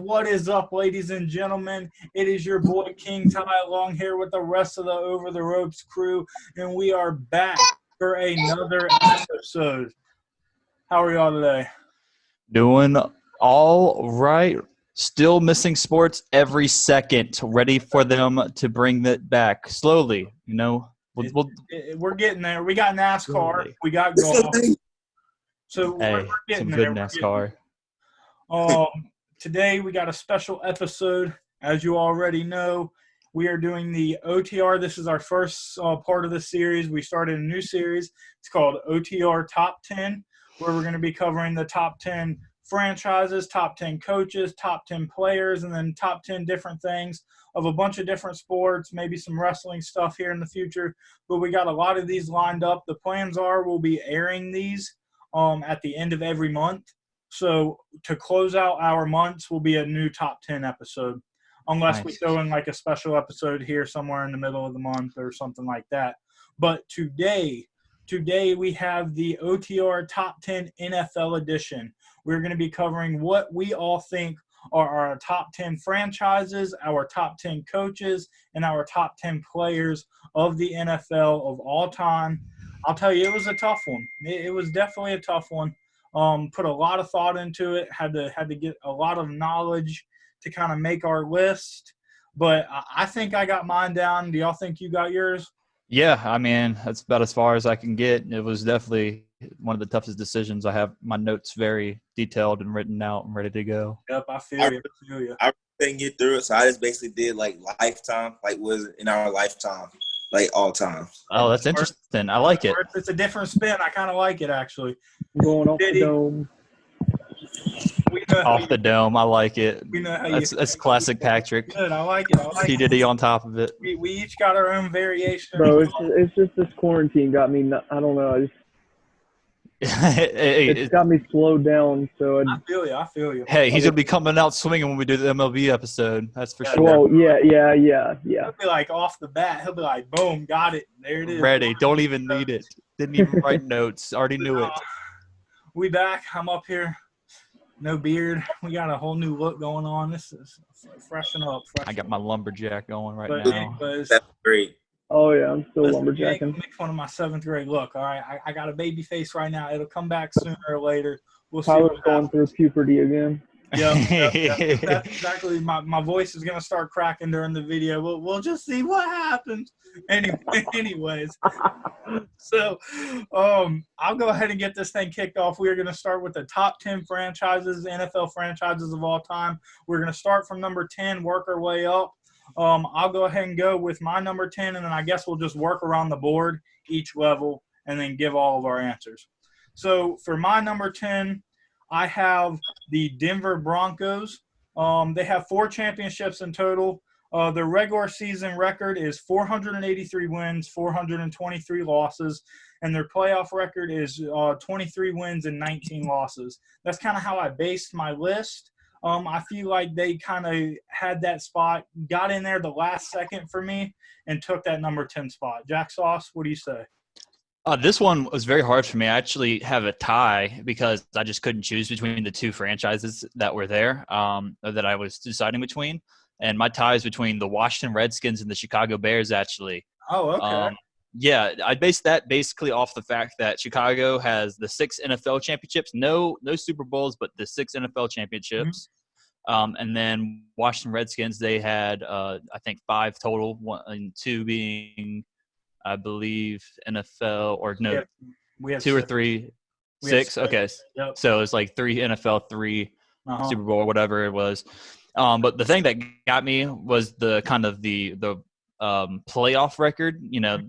What is up, ladies and gentlemen? It is your boy KingTy along here with the rest of the Over the Ropes crew, and we are back for another episode. How are y'all today? Doing all right. Still missing sports every second. Ready for them to bring that back slowly. You know, we're getting there. We got NASCAR. Slowly. We got golf. So hey, we're getting some there. good NASCAR. Today we got a special episode. As you already know, we are doing the OTR. This is our first part of the series. We started a new series. It's called OTR Top 10, where we're going to be covering the top 10 franchises, top 10 coaches, top 10 players, and then top 10 different things of a bunch of different sports, maybe some wrestling stuff here in the future. But we got a lot of these lined up. The plans are we'll be airing these at the end of every month. So to close out our months will be a new top 10 episode, unless we throw in like a special episode here somewhere in the middle of the month or something like that. But today we have the OTR Top 10 NFL edition. We're going to be covering what we all think are our top 10 franchises, our top 10 coaches, and our top 10 players of the NFL of all time. I'll tell you, it was a tough one. It was definitely a tough one. Put a lot of thought into it, had to get a lot of knowledge to kind of make our list. But I think I got mine down. Do y'all think you got yours? Yeah, I mean, that's about as far as I can get. It was definitely one of the toughest decisions. I have my notes very detailed and written out and ready to go. Yep, I feel you. I couldn't get through it, so I just basically did like lifetime, like was in our lifetime, like all time. Oh, that's interesting. I like it. It's a different spin. I kind of like it, actually. Going off the dome. Off the dome. I like it. We know how that's classic Patrick. Good. I like it. P. Diddy on top of it. We each got our own variation. Bro, it's just this quarantine got me. I don't know. It's got me slowed down. So I feel you. Hey, he's gonna be coming out swinging when we do the MLB episode. That's for sure. Well, yeah. He'll be like off the bat. He'll be like, boom, got it. There it is. Ready. Don't even need it. Didn't even write notes. Already knew it. We back. I'm up here. No beard. We got a whole new look going on. This is freshen up. I got my lumberjack going right now. Anyways, That's great. Oh, yeah. I'm still lumberjacking. Make fun of my 7th grade look. All right. I got a baby face right now. It'll come back sooner or later. We'll see. Tyler's going through puberty again. Yep. That's exactly. My voice is going to start cracking during the video. We'll just see what happens. Anyways. So, I'll go ahead and get this thing kicked off. We are going to start with the top 10 franchises, NFL franchises of all time. We're going to start from number 10, work our way up. I'll go ahead and go with my number 10, and then I guess we'll just work around the board each level and then give all of our answers. So, for my number 10, I have the Denver Broncos. They have 4 championships in total. Their regular season record is 483 wins, 423 losses, and their playoff record is 23 wins and 19 losses. That's kind of how I based my list. I feel like they kind of had that spot, got in there the last second for me, and took that number 10 spot. Jack Sauce, what do you say? This one was very hard for me. I actually have a tie because I just couldn't choose between the 2 franchises that were there that I was deciding between. And my tie is between the Washington Redskins and the Chicago Bears, actually. Oh, okay. Yeah, I based that basically off the fact that Chicago has the 6 NFL championships, no Super Bowls, but the 6 NFL championships. Mm-hmm. And then Washington Redskins, they had, I think, 5 total, 1 and 2 being, I believe, NFL or no, we have 2 or 3, 6. Okay, yep. So it's like 3 NFL, 3 Super Bowl or whatever it was. But the thing that got me was the kind of the playoff record. You know,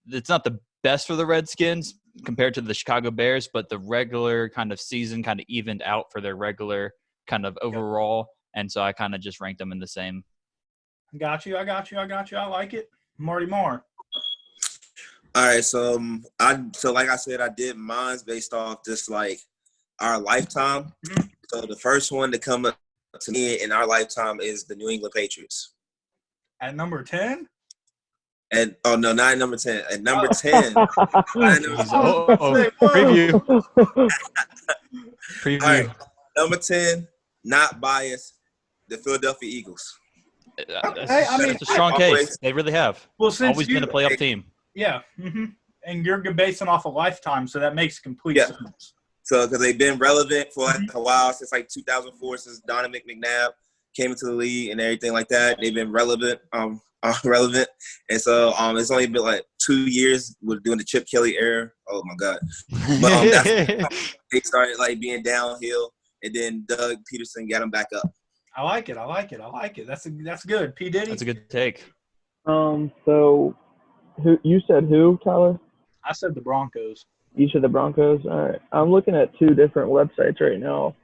it's not the best for the Redskins compared to the Chicago Bears, but the regular kind of season kind of evened out for their regular kind of overall. And so I kind of just ranked them in the same. I got you. I like it. Marty Moore. All right. So like I said, I did mine's based off just like our lifetime. Mm-hmm. So the first one to come up to me in our lifetime is the New England Patriots. At number 10? And oh no, not at number 10. At number 10. Preview. All right, number 10, not biased. the Philadelphia Eagles. It's a strong case. They really have. Well, since always been a playoff team. Yeah. Mm-hmm. And you're basing off a lifetime, so that makes complete sense. So, because they've been relevant for like a while, since like 2004, since Donovan McNabb came into the league and everything like that. They've been relevant, relevant. And so it's only been like 2 years with doing the Chip Kelly era. Oh my God! But that's they started like being downhill, and then Doug Peterson got them back up. I like it. That's good. P Diddy. That's a good take. So you said who, Tyler? I said the Broncos. You said the Broncos? All right. I'm looking at 2 different websites right now.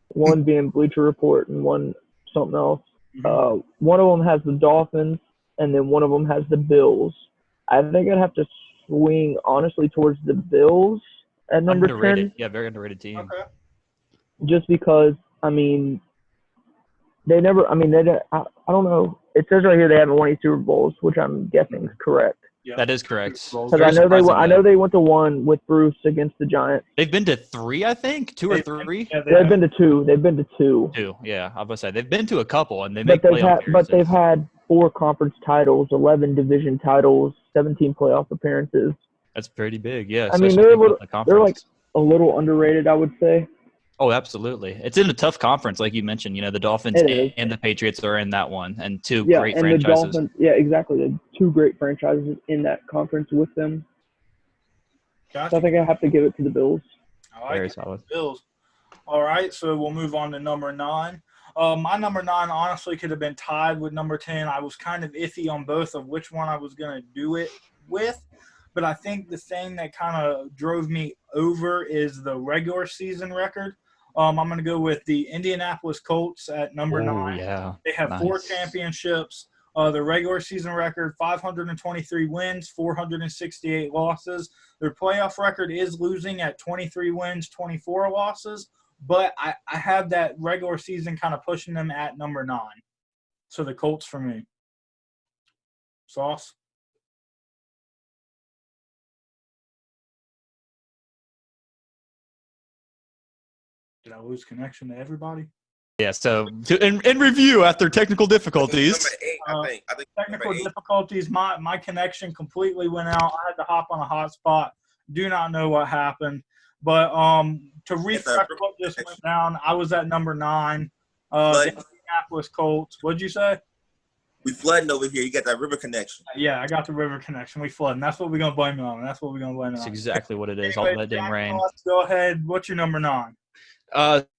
One being Bleacher Report and one something else. Mm-hmm. One of them has the Dolphins, and then one of them has the Bills. I think I'd have to swing, honestly, towards the Bills at number underrated. 10. Yeah, very underrated team. Okay. Just because, I mean, I don't know. It says right here they haven't won any Super Bowls, which I'm guessing is correct. Yeah. That is correct. Because I know they went to one with Bruce against the Giants. They've been to 3, I think, 2 or 3. Yeah, They've been to 2. They've been to 2. 2, yeah. I was gonna say they've been to a couple, and they But make playoff appearances. they've had 4 conference titles, 11 division titles, 17 playoff appearances. That's pretty big, yeah. I mean, they're like a little underrated, I would say. Oh, absolutely. It's in a tough conference, like you mentioned. You know, the Dolphins and the Patriots are in that one, and 2 great franchises. The Dolphins, exactly. The 2 great franchises in that conference with them. Gotcha. So I think I have to give it to the Bills. I like Very it. solid. Bills. All right, so we'll move on to number 9. My number 9 honestly could have been tied with number 10. I was kind of iffy on both of which one I was going to do it with. But I think the thing that kind of drove me over is the regular season record. I'm going to go with the Indianapolis Colts at number 9. Yeah. They have 4 championships. The regular season record, 523 wins, 468 losses. Their playoff record is losing at 23 wins, 24 losses. But I have that regular season kind of pushing them at number 9. So the Colts for me. Sauce? Did I lose connection to everybody? Yeah, so in review after technical difficulties. Number 8, I think technical difficulties, my connection completely went out. I had to hop on a hotspot. Do not know what happened. But to refresh what just went down, I was at number 9. The Indianapolis Colts. What'd you say? We flooding over here. You got that river connection. Yeah, I got the river connection. We flooding. That's what we're going to blame it on. That's exactly what it is. All that damn rain. Let's go ahead. What's your number 9?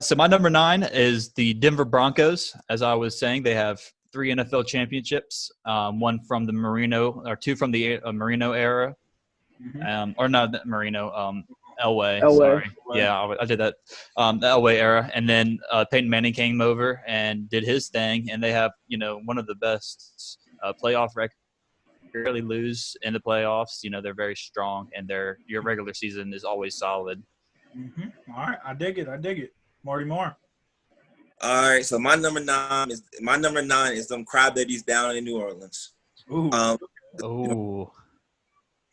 So my number 9 is the Denver Broncos. As I was saying, they have 3 NFL championships, 1 from the Marino, or 2 from the Marino era, or not Marino, Elway. Sorry, yeah, I did that. The Elway era, and then Peyton Manning came over and did his thing, and they have one of the best playoff records. Rarely lose in the playoffs. They're very strong, and your regular season is always solid. All right, I dig it. Marty Moore. All right, so my number 9 is them crybabies down in New Orleans. Ooh.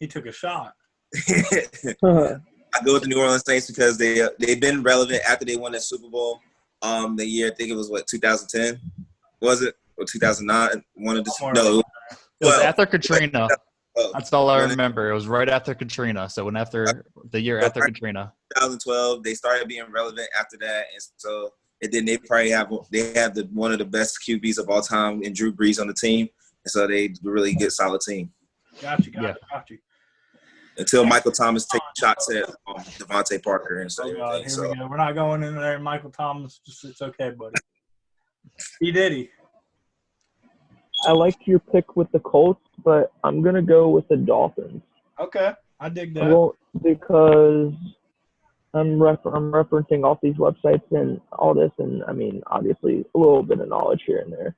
He took a shot. I go with the New Orleans Saints because they've been relevant after they won that Super Bowl. The year, I think it was 2010, was it, or 2009? It was after Katrina. That's all I remember. It was right after Katrina. So the year after Katrina. 2012, they started being relevant after that, and so then they probably have one of the best QBs of all time in Drew Brees on the team, and so they really good solid team. Got you. Until Michael Thomas takes shots at Devontae Parker and stuff. We go. We're not going in there. Michael Thomas, it's okay, buddy. P Diddy. I liked your pick with the Colts, but I'm going to go with the Dolphins. Okay. I dig that. Well, because I'm referencing off these websites and all this, and, I mean, obviously a little bit of knowledge here and there.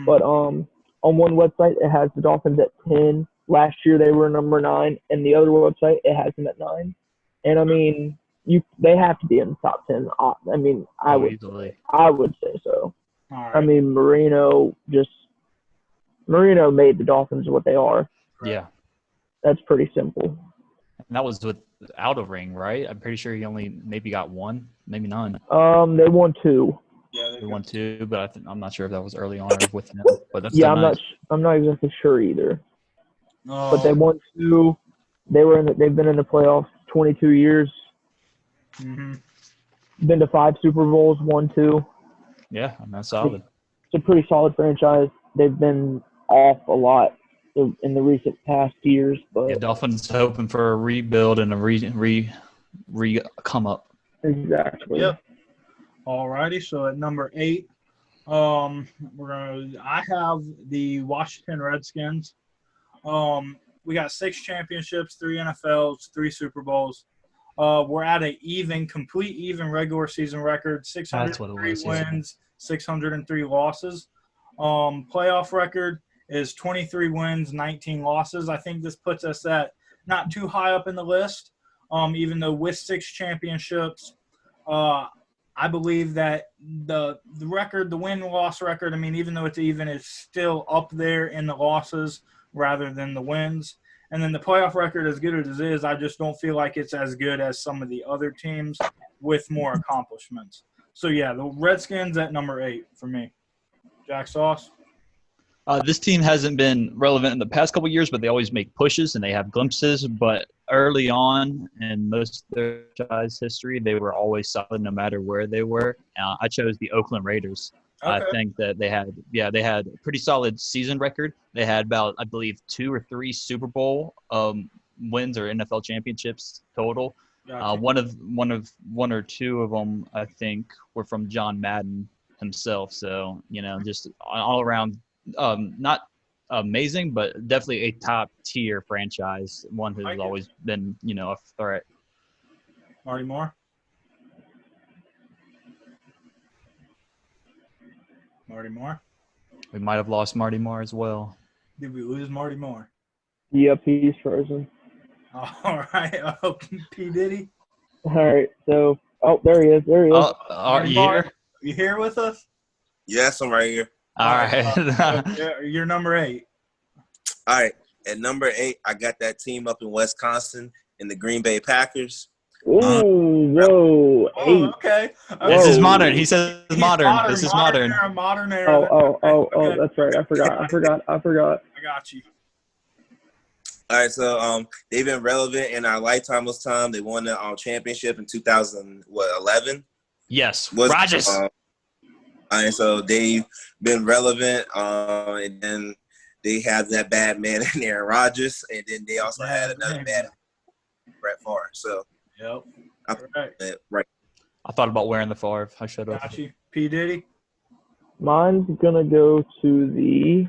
But on one website, it has the Dolphins at 10. Last year, they were number 9. And the other website, it has them at 9. And, I mean, they have to be in the top 10. I mean, I would say so. All right. I mean, Marino made the Dolphins what they are. Yeah. That's pretty simple. And that was without a ring, right? I'm pretty sure he only maybe got 1, maybe none. They won 2. Yeah, one too, but I'm not sure if that was early on or with him. But that's Yeah, nice. I'm not exactly sure either. Oh. But they won 2. They've been in the playoffs 22 years. Mm-hmm. Been to 5 Super Bowls, won 2. Yeah, I mean, that's solid. It's a pretty solid franchise. They've been off a lot in the recent past years, but Yeah, Dolphins hoping for a rebuild and a re come up. exactly. Yep. Alrighty, so at number 8, I have the Washington Redskins. We got 6 championships, 3 NFLs, 3 Super Bowls. We're at a complete even regular season record, 603 wins, 603 losses. Playoff record is 23 wins, 19 losses. I think this puts us at not too high up in the list, even though with 6 championships, I believe that the record, the win-loss record, I mean, even though it's even, it's still up there in the losses rather than the wins. And then the playoff record, as good as it is, I just don't feel like it's as good as some of the other teams with more accomplishments. So, yeah, the Redskins at number 8 for me. Jack Sauce? This team hasn't been relevant in the past couple of years, but they always make pushes and they have glimpses. But early on in most of their franchise history, they were always solid no matter where they were. I chose the Oakland Raiders. Okay. I think that they had a pretty solid season record. They had about, I believe, 2 or 3 Super Bowl wins or NFL championships total. Gotcha. One or 2 of them, I think, were from John Madden himself. So, just all around. Not amazing, but definitely a top tier franchise. One who's always been, a threat. Marty Moore. Marty Moore. We might have lost Marty Moore as well. Did we lose Marty Moore? Yep, he's frozen. All right. P. Diddy. All right. So, there he is. Are you here? You here with us? Yes, I'm right here. All right. You're number 8. All right. At number 8, I got that team up in Wisconsin in the Green Bay Packers. Ooh, whoa. 8. Okay. This is modern. He says modern. This is modern. Modern era. Oh, that's right. I forgot. I got you. All right, so they've been relevant in our lifetime this time. They won the championship in 2011. Yes. Rodgers. And so they've been relevant, and then they have that bad man in Aaron Rodgers, and then they also had another bad Brett Favre. So, yep. Right. I thought about wearing the Favre. I should have. Got you. P. Diddy? Mine's going to go to the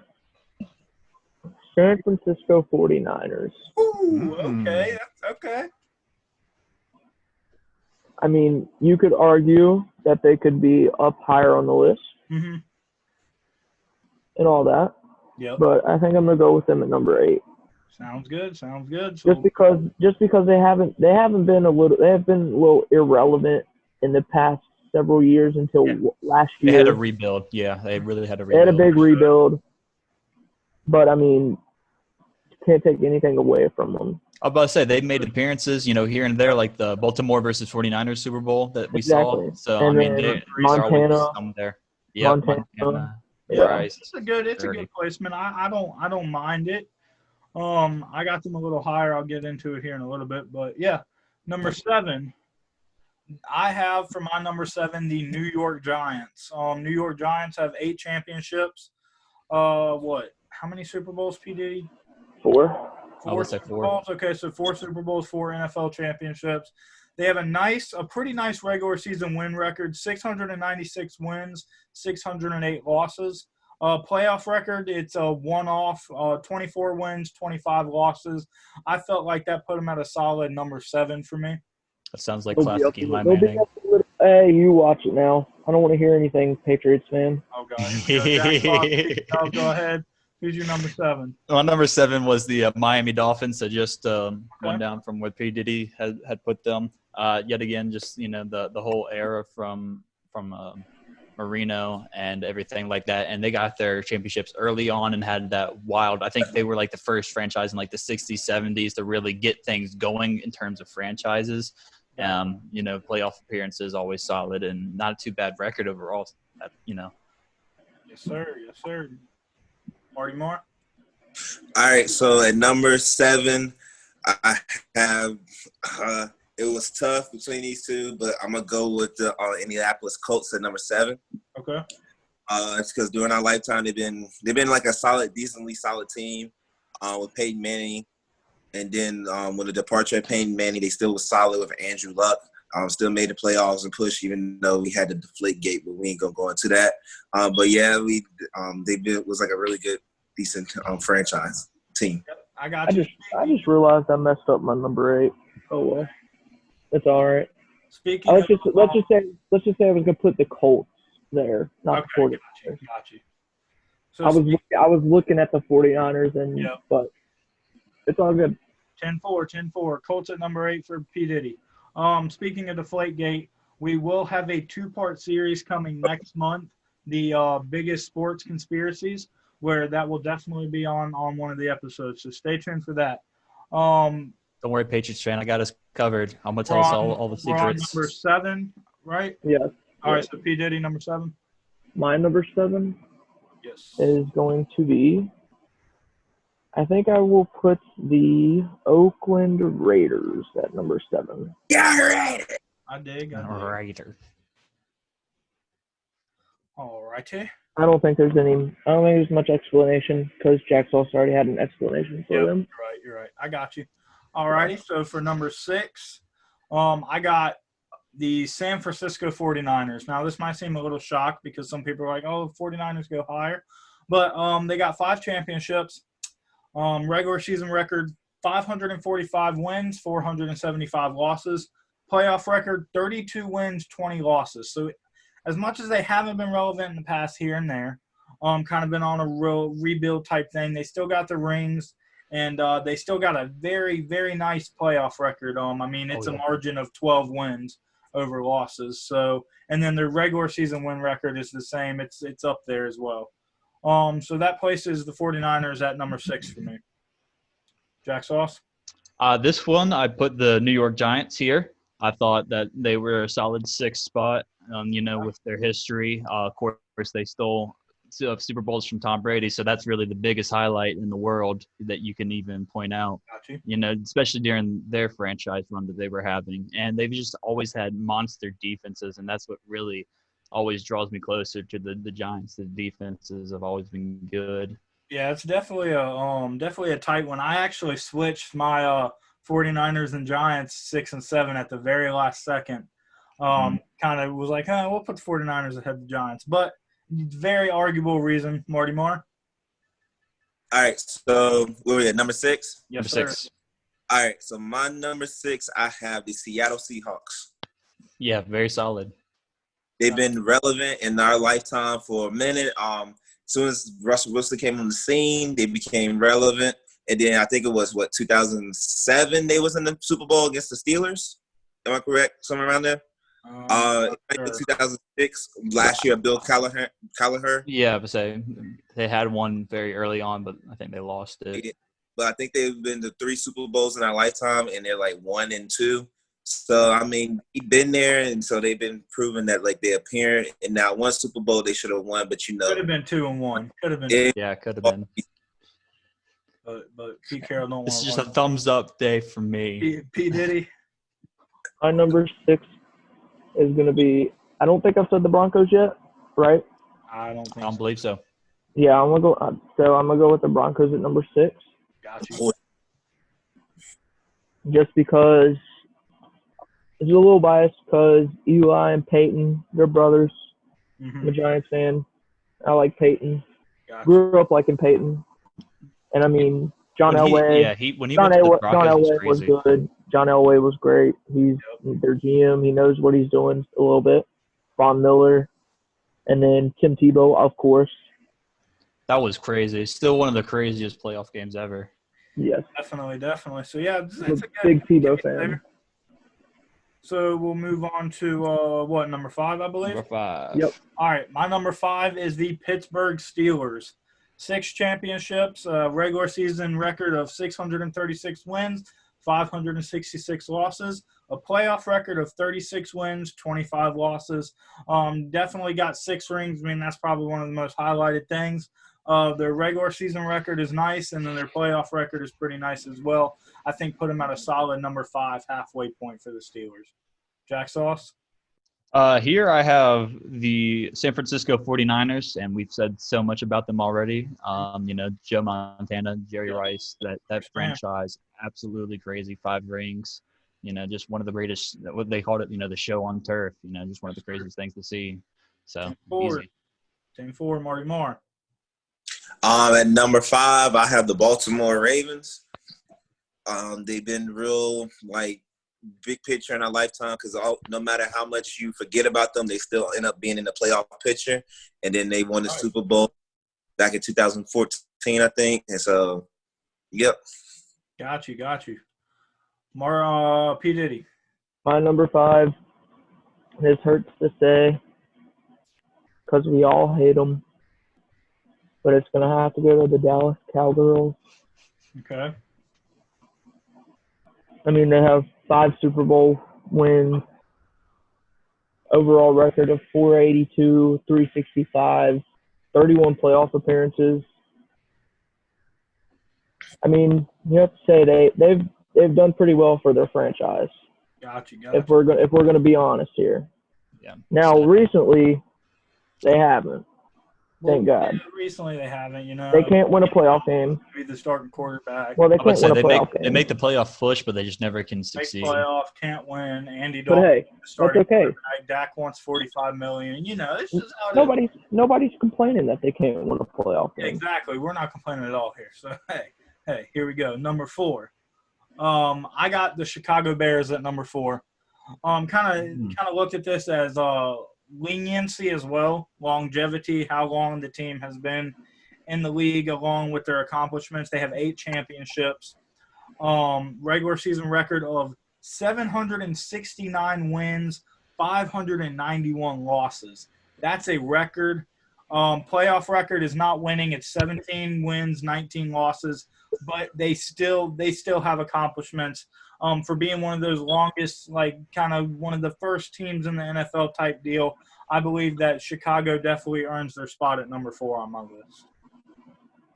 San Francisco 49ers. Ooh, okay. That's okay. I mean, you could argue that they could be up higher on the list and all that. Yep. But I think I'm gonna go with them at number 8. Sounds good. So, just because they have been a little irrelevant in the past several years until last year. They had a rebuild. Yeah, they really had a rebuild. They had a big rebuild. But I mean, can't take anything away from them. I was about to say, they've made appearances, here and there, like the Baltimore versus 49ers Super Bowl that we saw. So, and I mean, Montana. There. Yep, Montana. Yeah, it's a good placement. I don't mind it. I got them a little higher. I'll get into it here in a little bit. But, yeah, number 7. I have for my number 7 the New York Giants. New York Giants have 8 championships. How many Super Bowls, P. Diddy? 4. 4 Super Bowls. Okay, so 4 Super Bowls, 4 NFL championships. They have a pretty nice regular season win record: 696 wins, 608 losses. Playoff record, it's a one-off, 24 wins, 25 losses. I felt like that put them at a solid number 7 for me. That sounds like classic Eli Manning. Hey, you watch it now. I don't want to hear anything, Patriots fan. Oh, God. Go ahead. Who's your number 7? Well, number 7 was the Miami Dolphins. So just one down from what P. Diddy had put them. Yet again, just the whole era from Marino and everything like that, and they got their championships early on and had that wild. I think they were like the first franchise in like the 60s, 70s to really get things going in terms of franchises. Playoff appearances always solid and not a too bad record overall. Yes, sir. Yes, sir. Marty Moore. All right, so at number 7, I have it was tough between these two, but I'm gonna go with the Indianapolis Colts at number 7. Okay. It's because during our lifetime they've been like a decently solid team with Peyton Manning, and then with the departure of Peyton Manning, they still was solid with Andrew Luck. Still made the playoffs and push, even though we had the deflate gate, but we ain't gonna go into that. But yeah, was like a really good, decent franchise team. Yep, I got you. I just realized I messed up my number 8. Oh well, it's all right. Speaking, let's just say I was gonna put the Colts there, not the 49ers. Got you. So I was looking at the 49ers, but it's all good. 10-4. Colts at number 8 for P. Diddy. Speaking of Deflategate, we will have a 2-part series coming next month, the biggest sports conspiracies, where that will definitely be on one of the episodes. So stay tuned for that. Don't worry, Patriots fan. I got us covered. I'm going to tell us all the secrets. We're on number 7, right? Yes. All right, so P. Diddy, number 7. My number 7 yes. is going to be, I think I will put the Oakland Raiders at number 7. Yeah, right. I dig. Raider. All righty. I don't think there's much explanation because Jack's also already had an explanation for them. You're right. I got you. All righty. So for number 6, I got the San Francisco 49ers. Now, this might seem a little shocked because some people are like, oh, 49ers go higher. But they got 5 championships. Regular season record, 545 wins, 475 losses. Playoff record, 32 wins, 20 losses. So as much as they haven't been relevant in the past here and there, kind of been on a real rebuild type thing, they still got the rings, and they still got a very, very nice playoff record. It's a margin of 12 wins over losses. So, and then their regular season win record is the same. It's up there as well. So that places the 49ers at number 6 for me. Jack Sauce? This one, I put the New York Giants here. I thought that they were a solid 6th spot, with their history. Of course, they stole Super Bowls from Tom Brady, so that's really the biggest highlight in the world that you can even point out. Got you. Especially during their franchise run that they were having. And they've just always had monster defenses, and that's what really – always draws me closer to the Giants. The defenses have always been good. Yeah, it's definitely a tight one. I actually switched my 49ers and Giants 6 and 7 at the very last second. Kind of was like, we'll put the 49ers ahead of the Giants. But very arguable reason, Marty Moore. All right, so where are we at, number 6? Yes, number sir. 6. All right, so my number 6, I have the Seattle Seahawks. Yeah, very solid. They've been relevant in our lifetime for a minute. As soon as Russell Wilson came on the scene, they became relevant. And then I think it was, 2007 they was in the Super Bowl against the Steelers? Am I correct? Somewhere around there? Sure. 2006, last year, Bill Callagher. Yeah, but they had one very early on, but I think they lost it. But I think they've been to 3 Super Bowls in our lifetime, and they're like 1 and 2. So, he's been there, and so they've been proving that, they appear. And now 1 Super Bowl they should have won, but Could have been 2 and 1. Could have been. Yeah, could have been. But Pete Carroll don't want This is just a thumbs up day for me. P. Diddy. My number 6 is going to be – I don't think I've said the Broncos yet, right? I don't believe so. Yeah, I'm going to go with the Broncos at number 6. Gotcha. Just because – it's a little biased because Eli and Peyton, they're brothers. I'm a Giants fan. I like Peyton. Gotcha. Grew up liking Peyton. And, John Elway. When he went to the Broncos, John Elway was good. John Elway was great. He's their GM. He knows what he's doing a little bit. Von Miller. And then Tim Tebow, of course. That was crazy. Still one of the craziest playoff games ever. Yes. Definitely. So, yeah, it's a big Tebow fan. There. So we'll move on to number 5, I believe? Number 5. Yep. All right, my number 5 is the Pittsburgh Steelers. 6 championships, regular season record of 636 wins, 566 losses, a playoff record of 36 wins, 25 losses. Definitely got 6 rings. I mean, that's probably one of the most highlighted things. Their regular season record is nice, and then their playoff record is pretty nice as well. I think put them at a solid number 5 halfway point for the Steelers. Jack Sauce? Here I have the San Francisco 49ers, and we've said so much about them already. Joe Montana, Jerry Rice, that franchise, absolutely crazy. 5 rings, just one of the greatest, what they called it, the show on turf, just one of the craziest things to see. So, easy. Team 4, Marty Moore. At number 5, I have the Baltimore Ravens. They've been real, big picture in our lifetime because no matter how much you forget about them, they still end up being in the playoff picture. And then they won the Super Bowl back in 2014, I think. And so, yep. Got you. P. Diddy. My number 5, this hurts to say because we all hate them, but it's going to have to go to the Dallas Cowgirls. Okay. I mean, they have 5 Super Bowl wins, overall record of 482, 365, 31 playoff appearances. I mean, you have to say they've done pretty well for their franchise. Got you. If we're going to be honest here. Yeah. Now, recently, they haven't. Thank God. Yeah, recently they haven't, They can't win a playoff game. Be the starting quarterback. Well, they can't win a playoff game. They make the playoff push, but they just never can succeed. Make playoff, can't win. Andy But Dalton, hey, starting that's okay. quarterback. Dak wants $45 million. This is how it is. Nobody's complaining that they can't win a playoff game. Exactly. We're not complaining at all here. So hey, here we go. Number 4. I got the Chicago Bears at number 4. Kind of looked at this as leniency as well, longevity, how long the team has been in the league along with their accomplishments. They have 8 championships, regular season record of 769 wins, 591 losses. That's a record. Playoff record is not winning. It's 17 wins, 19 losses, but they still have accomplishments. For being one of those longest, kind of one of the first teams in the NFL type deal, I believe that Chicago definitely earns their spot at number 4 on my list.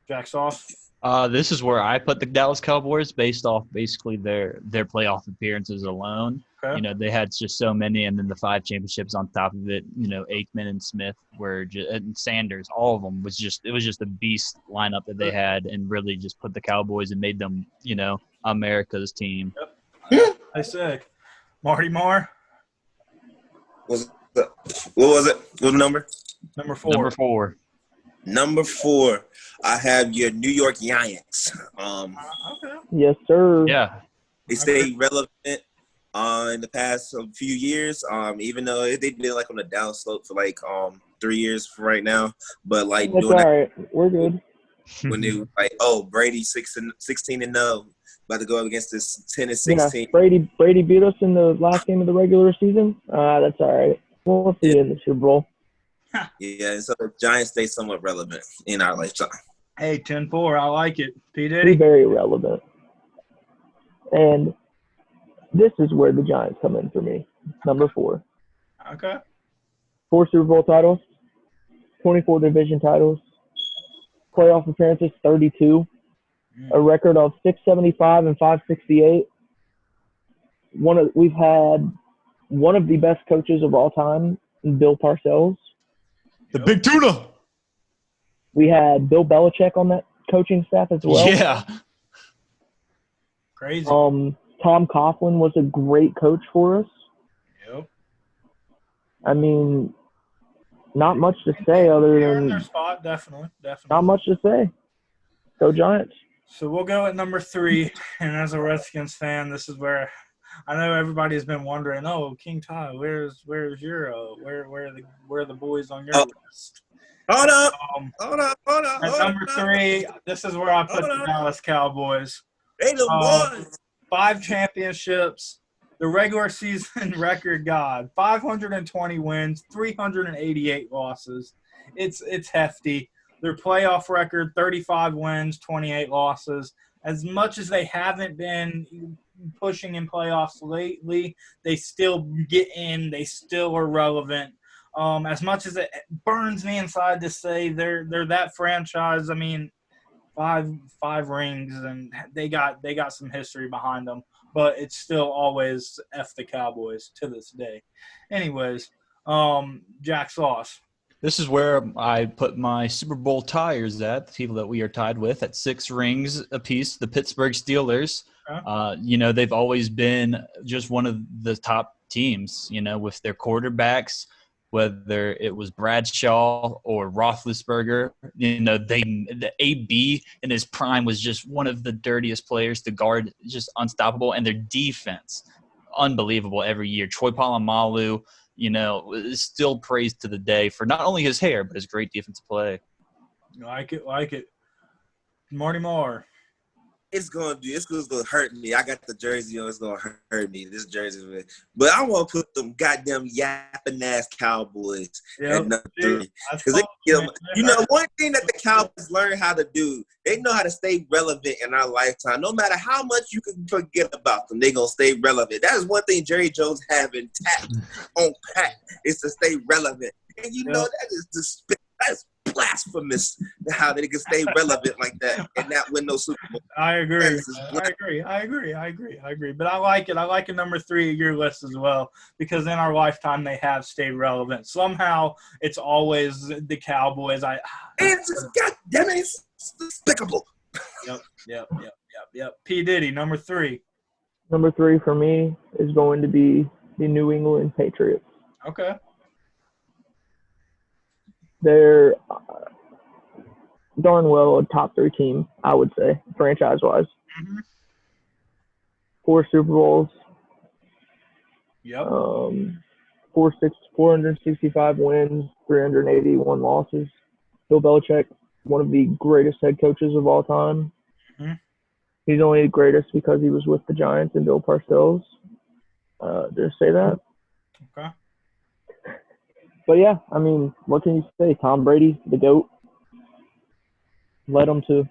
Jack Sauce? This is where I put the Dallas Cowboys based off basically their playoff appearances alone. Okay. They had just so many, and then the 5 championships on top of it. Aikman and Smith and Sanders, all of them was just a beast lineup that they had, and really just put the Cowboys and made them America's team. Yep. I say, Marty Moore. What was it? What number? Number 4. Number 4, I have your New York Giants. Okay. Yes, sir. Yeah. They stayed relevant in the past few years, even though they've been on the down slope for 3 years for right now. But That's all right. We're good. When they were Brady 16-0, about to go up against this 10-16. Yeah, Brady beat us in the last game of the regular season. That's all right. We'll see you in the Super Bowl. Yeah, and so the Giants stay somewhat relevant in our lifetime. Hey, 10-4, I like it. P. They're Diddy? very relevant. And this is where the Giants come in for me. Number 4. Okay. 4 Super Bowl titles, 24 division titles, playoff appearances 32, a record of 675 and 568. We've had one of the best coaches of all time, Bill Parcells. The Big Tuna. We had Bill Belichick on that coaching staff as well. Yeah. Crazy. Tom Coughlin was a great coach for us. Yep. I mean, not much to say other They're in than their spot, definitely. not much to say. Go Giants. So we'll go at number 3, and as a Redskins fan, this is where I know everybody's been wondering. Oh, KingTy, where's your where are the boys on your list? Hold up. At number 3, this is where I put the Dallas Cowboys. They the boys. 5 championships. The regular season record, 520 wins, 388 losses. It's hefty. Their playoff record, 35 wins, 28 losses. as much as they haven't been pushing in playoffs lately, they still get in. They still are relevant. As much as it burns me inside to say they're that franchise, I mean, five rings, and they got some history behind them, but it's still always F the Cowboys to this day. Anyways, Jack Sauce. This is where I put my Super Bowl tires at, the people that we are tied with at 6 rings apiece, the Pittsburgh Steelers. They've always been just one of the top teams, with their quarterbacks, whether it was Bradshaw or Roethlisberger. The AB in his prime was just one of the dirtiest players to guard, just unstoppable, and their defense, unbelievable every year. Troy Polamalu, is still praised to the day for not only his hair, but his great defensive play. Like it. Marty Moore. It's gonna hurt me. I got the jersey on. It's gonna hurt me. This jersey, but I want to put them goddamn yapping ass Cowboys at number 3 because one thing that the Cowboys learn how to do, they know how to stay relevant in our lifetime. No matter how much you can forget about them, they gonna stay relevant. That is one thing Jerry Jones having tapped on pat is to stay relevant, and that is that's blasphemous how they can stay relevant like that and not win no Super Bowl. I agree. But I like it. I like a number 3 of your list as well because in our lifetime they have stayed relevant. Somehow it's always the Cowboys. It's just goddamn it, it's despicable. Yep. P. Diddy, number 3. Number 3 for me is going to be the New England Patriots. Okay. They're darn well a top 3 team, I would say, franchise-wise. Mm-hmm. 4 Super Bowls. Yep. 465 wins, 381 losses. Bill Belichick, one of the greatest head coaches of all time. Mm-hmm. He's only the greatest because he was with the Giants and Bill Parcells. Did I say that? Okay. But, yeah, I mean, what can you say? Tom Brady, the GOAT, led them to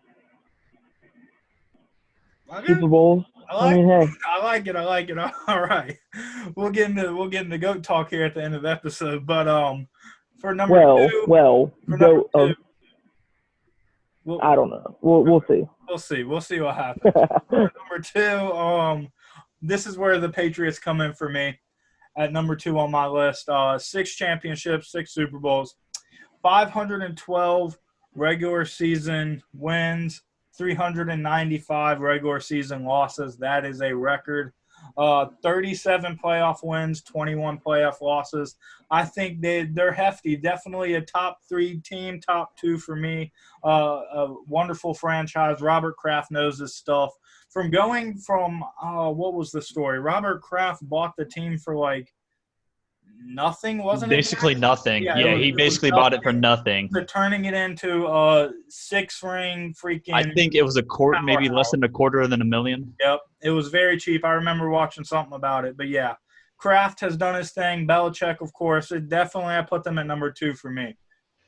Super Bowls. I like it. All right. We'll get into GOAT talk here at the end of the episode. But for number 2. I don't know. We'll see. We'll see what happens. For number 2, this is where the Patriots come in for me. At number 2 on my list, 6 championships, 6 Super Bowls, 512 regular season wins, 395 regular season losses. That is a record. 37 playoff wins, 21 playoff losses. I think they're hefty. Definitely a top 3 team, top 2 for me. A wonderful franchise. Robert Kraft knows his stuff. From going from what was the story? Robert Kraft bought the team for like nothing, wasn't it? Basically nothing. Yeah, he basically bought it for nothing. They're turning it into a 6-ring freaking. I think it was maybe less than $250,000. Yep, it was very cheap. I remember watching something about it. But yeah, Kraft has done his thing. Belichick, of course, I put them at number 2 for me.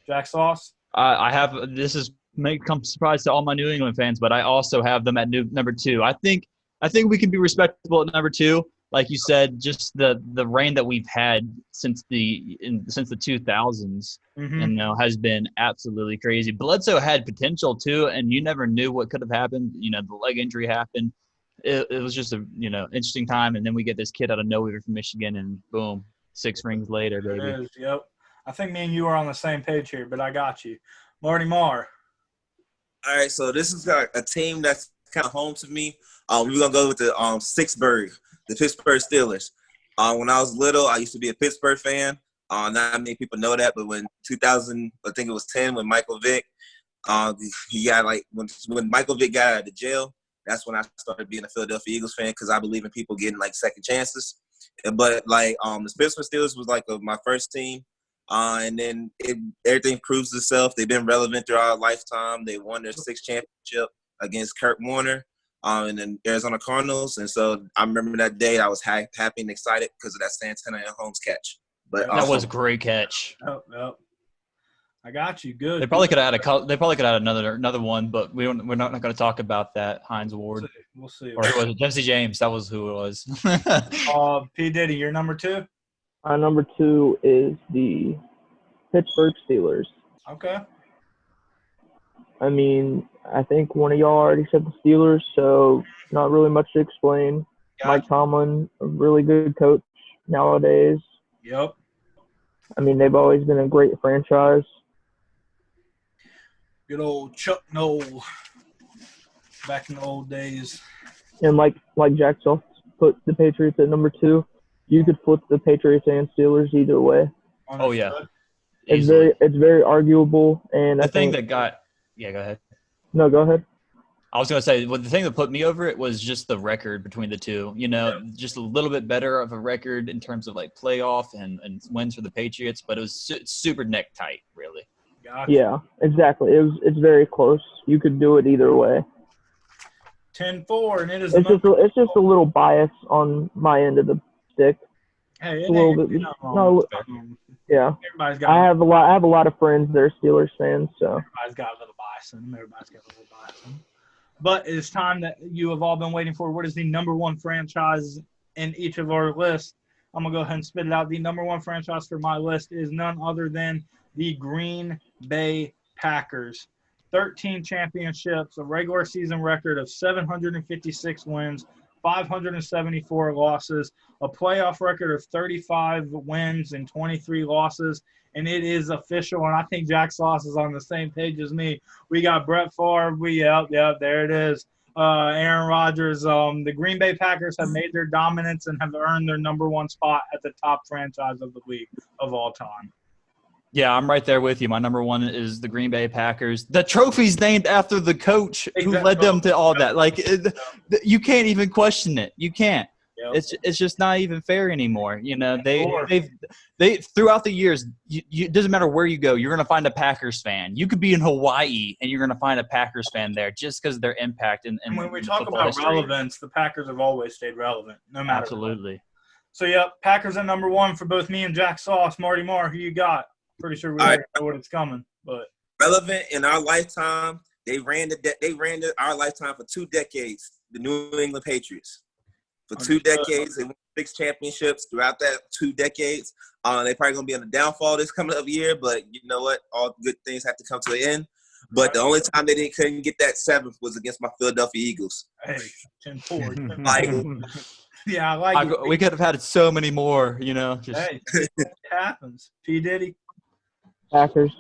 Jack Sauce. I have this is may come surprise to all my New England fans, but I also have them at number 2. I think we can be respectable at number 2. Like you said, just the reign that we've had since the 2000s, has been absolutely crazy. Bledsoe had potential too, and you never knew what could have happened. The leg injury happened. It was just a interesting time, and then we get this kid out of nowhere from Michigan, and boom, 6 rings later, baby. It is, yep. I think me and you are on the same page here, but I got you, Marty Marr. All right, so this is a team that's kind of home to me. We're gonna go with the the Pittsburgh Steelers. When I was little, I used to be a Pittsburgh fan. Not many people know that, but when 2000, I think it was 10, when Michael Vick, he got when Michael Vick got out of jail, that's when I started being a Philadelphia Eagles fan because I believe in people getting second chances. But the Pittsburgh Steelers was my first team, and then everything proves itself. They've been relevant throughout our lifetime. They won their 6th championship against Kurt Warner. And then Arizona Cardinals, and so I remember that day. I was happy and excited because of that Santana and Holmes catch. But that was a great catch. Yep. I got you. Good. They probably could have had They probably could have had another one, but we're not going to talk about that. Hines Ward. We'll see. Or who was it? Jesse James. That was who it was. P. Diddy, you're number 2? Number 2 is the Pittsburgh Steelers. Okay. I mean, I think one of y'all already said the Steelers, so not really much to explain. Gotcha. Mike Tomlin, a really good coach nowadays. Yep. I mean, they've always been a great franchise. Good old Chuck Noll back in the old days. And like Jack Soft put the Patriots at number 2, you could flip the Patriots and Steelers either way. Oh, yeah. It's very arguable. And go ahead. No, go ahead. I was going to say, the thing that put me over it was just the record between the two. Just a little bit better of a record in terms of like playoff and wins for the Patriots, but it was super neck tight, really. Gotcha. Yeah, exactly. It's very close. You could do it either way. 10-4, and it is. It's just a little bias on my end of the stick. Hey, a little bit. Yeah. Everybody's got. I have a lot of friends that are Steelers fans, so everybody's got a little bias in them. Everybody's got a little bias in them. But it's time that you have all been waiting for. What is the number 1 franchise in each of our lists? I'm going to go ahead and spit it out. The number 1 franchise for my list is none other than the Green Bay Packers. 13 championships, a regular season record of 756 wins, 574 losses, a playoff record of 35 wins and 23 losses. And it is official, and I think Jack Sauce is on the same page as me. We got Brett Favre. There it is. Aaron Rodgers. The Green Bay Packers have made their dominance and have earned their number 1 spot at the top franchise of the league of all time. Yeah, I'm right there with you. My number 1 is the Green Bay Packers. The trophy's named after the coach who led them to all that. Like, you can't even question it. You can't. Yep. It's just not even fair anymore. They throughout the years, it doesn't matter where you go, you're going to find a Packers fan. You could be in Hawaii and you're going to find a Packers fan there just because of their impact. And when we talk about relevance, the Packers have always stayed relevant, no matter. Absolutely. What. So, Packers at number 1 for both me and Jack Sauce. Marty Marr, who you got? Pretty sure we already know what it's coming, but relevant in our lifetime. They ran our lifetime for 2 decades. The New England Patriots. For 2 decades, they won 6 championships throughout that 2 decades. They're probably gonna be on the downfall this coming up year, but you know what? All good things have to come to an end. But the only time they couldn't get that 7th was against my Philadelphia Eagles. Hey, 10-4. I like it. We could have had so many more, Hey, it happens. P. Diddy. Packers.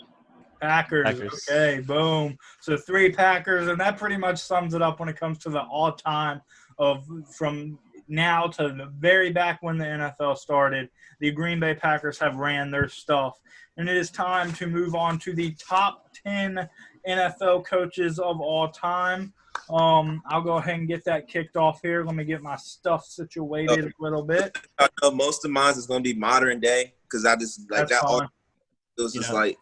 Okay, boom. So 3 Packers, and that pretty much sums it up when it comes to the all-time of from now to the very back when the NFL started. The Green Bay Packers have ran their stuff. And it is time to move on to the top 10 NFL coaches of all time. I'll go ahead and get that kicked off here. Let me get my stuff situated a little bit. I know most of mine is going to be modern day because I just like That's that. fine. It was just like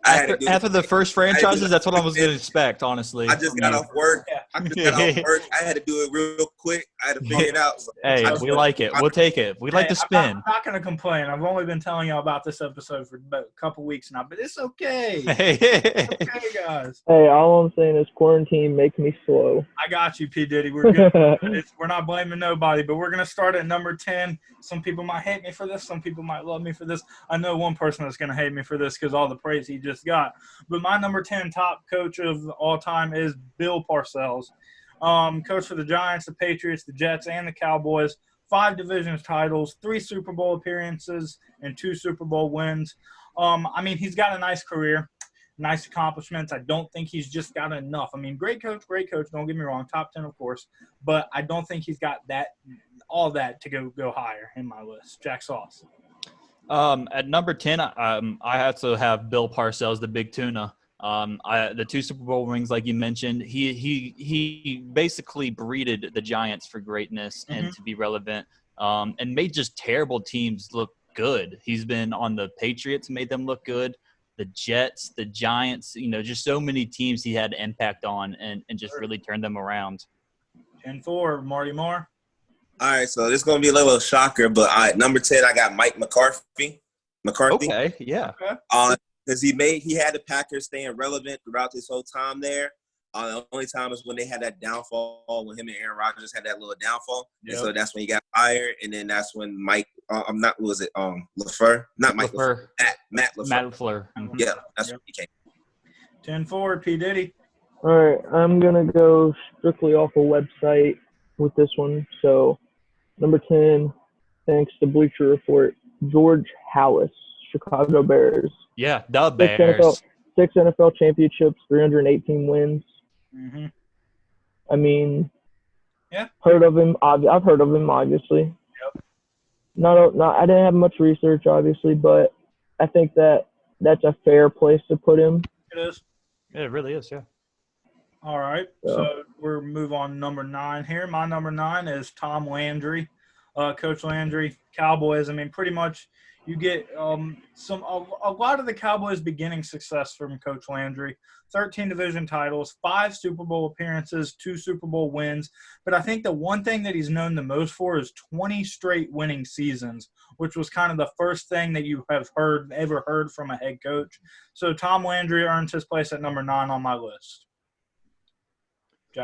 after the first franchises, that's what I was going to expect, honestly. I just got off work. I had to do it real quick. I had to figure it out. So we like it. We'll take it. We like to spin. I'm not going to complain. I've only been telling y'all about this episode for about a couple weeks now, but it's okay. It's okay, guys. Hey, all I'm saying is quarantine makes me slow. I got you, P. Diddy. We're good. We're not blaming nobody, but we're going to start at number 10. Some people might hate me for this. Some people might love me for this. I know one person that's going to hate me for this because all the praise he just got. But my number 10 top coach of all time is Bill Parcells. Coach for the Giants, the Patriots, the Jets, and the Cowboys. 5 division titles, 3 Super Bowl appearances, and 2 Super Bowl wins. He's got a nice career, nice accomplishments. I don't think he's just got enough. Great coach, don't get me wrong, top 10, of course. But I don't think he's got all that to go higher in my list. Jack Sauce. At number 10, I also have Bill Parcells, the Big Tuna. The 2 Super Bowl rings, like you mentioned, he basically breeded the Giants for greatness and to be relevant, and made just terrible teams look good. He's been on the Patriots, made them look good. The Jets, the Giants, just so many teams he had impact on and just really turned them around. 10-4, Marty Moore. All right, so this is going to be a little shocker, but number 10, I got Mike McCarthy. Okay, yeah. because he had the Packers staying relevant throughout this whole time there. The only time is when they had that downfall, when him and Aaron Rodgers had that little downfall. Yep. And so that's when he got fired. And then that's when LaFleur? Not Mike LaFleur. Matt LaFleur. Matt LaFleur. Mm-hmm. Yeah, that's when he came. 10-4, P. Diddy. All right, I'm going to go strictly off a website with this one. So, number 10, thanks to Bleacher Report, George Halas, Chicago Bears. Yeah, the Bears. 6 NFL championships, 318 wins. Mm-hmm. I mean, yeah, heard of him. I've heard of him, obviously. Yep. Not. I didn't have much research, obviously, but I think that's a fair place to put him. It is. Yeah, it really is. Yeah. All right, so we'll move on number 9 here. My number 9 is Tom Landry, Coach Landry, Cowboys. I mean, pretty much you get a lot of the Cowboys' beginning success from Coach Landry. 13 division titles, 5 Super Bowl appearances, 2 Super Bowl wins. But I think the one thing that he's known the most for is 20 straight winning seasons, which was kind of the first thing that you have ever heard from a head coach. So Tom Landry earns his place at number 9 on my list.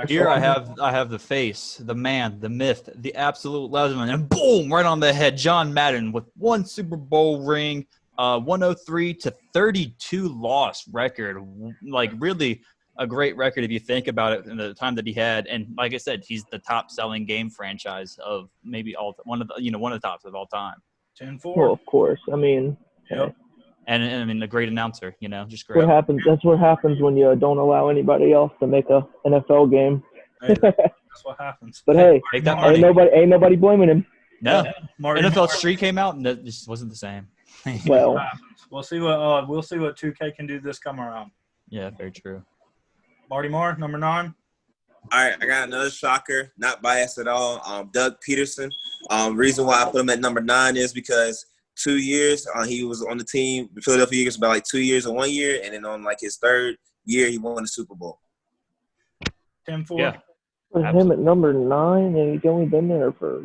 Here I have the face, the man, the myth, the absolute legend, and boom, right on the head, John Madden with 1 Super Bowl ring, 103 to 32 loss record. Like really a great record if you think about it in the time that he had. And like I said, he's the top selling game franchise of maybe one of the tops of all time. 10-4. Well, of course. I mean, yep. And I mean, a great announcer, just great. That's what happens when you don't allow anybody else to make a NFL game. Hey, that's what happens. But hey, ain't nobody blaming him. No, NFL Street came out and it just wasn't the same. Well, we'll see what 2K can do this come around. Yeah, very true. Marty Moore, number 9. All right, I got another shocker, not biased at all. Doug Peterson. Reason why I put him at number 9 is because 2 years he was on the team, the Philadelphia Eagles, about like 2 years and 1 year, and then on like his 3rd year he won the Super Bowl. 10-4. Yeah. Put him at number 9, and he's only been there for,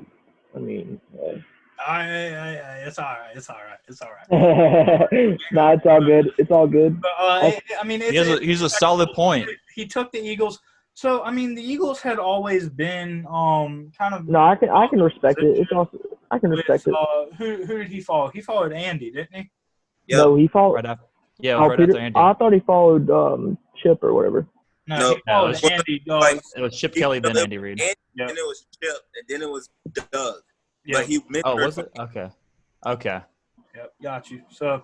I mean. It's all right. It's all right. Nah, it's all good. It's all good. But, I mean, he's a solid point. He took the Eagles. So I mean, the Eagles had always been kind of. No, I can respect it. It's also I can respect it. Who did he follow? He followed Andy, didn't he? Yep. No, he followed. Right after. Yeah, right after Andy. I thought he followed Chip or whatever. No, he followed Andy. It was Chip Kelly, then Andy Reid. Yep. And it was Chip, and then it was Doug. Yep. But was it? Okay. Yep, got you. So,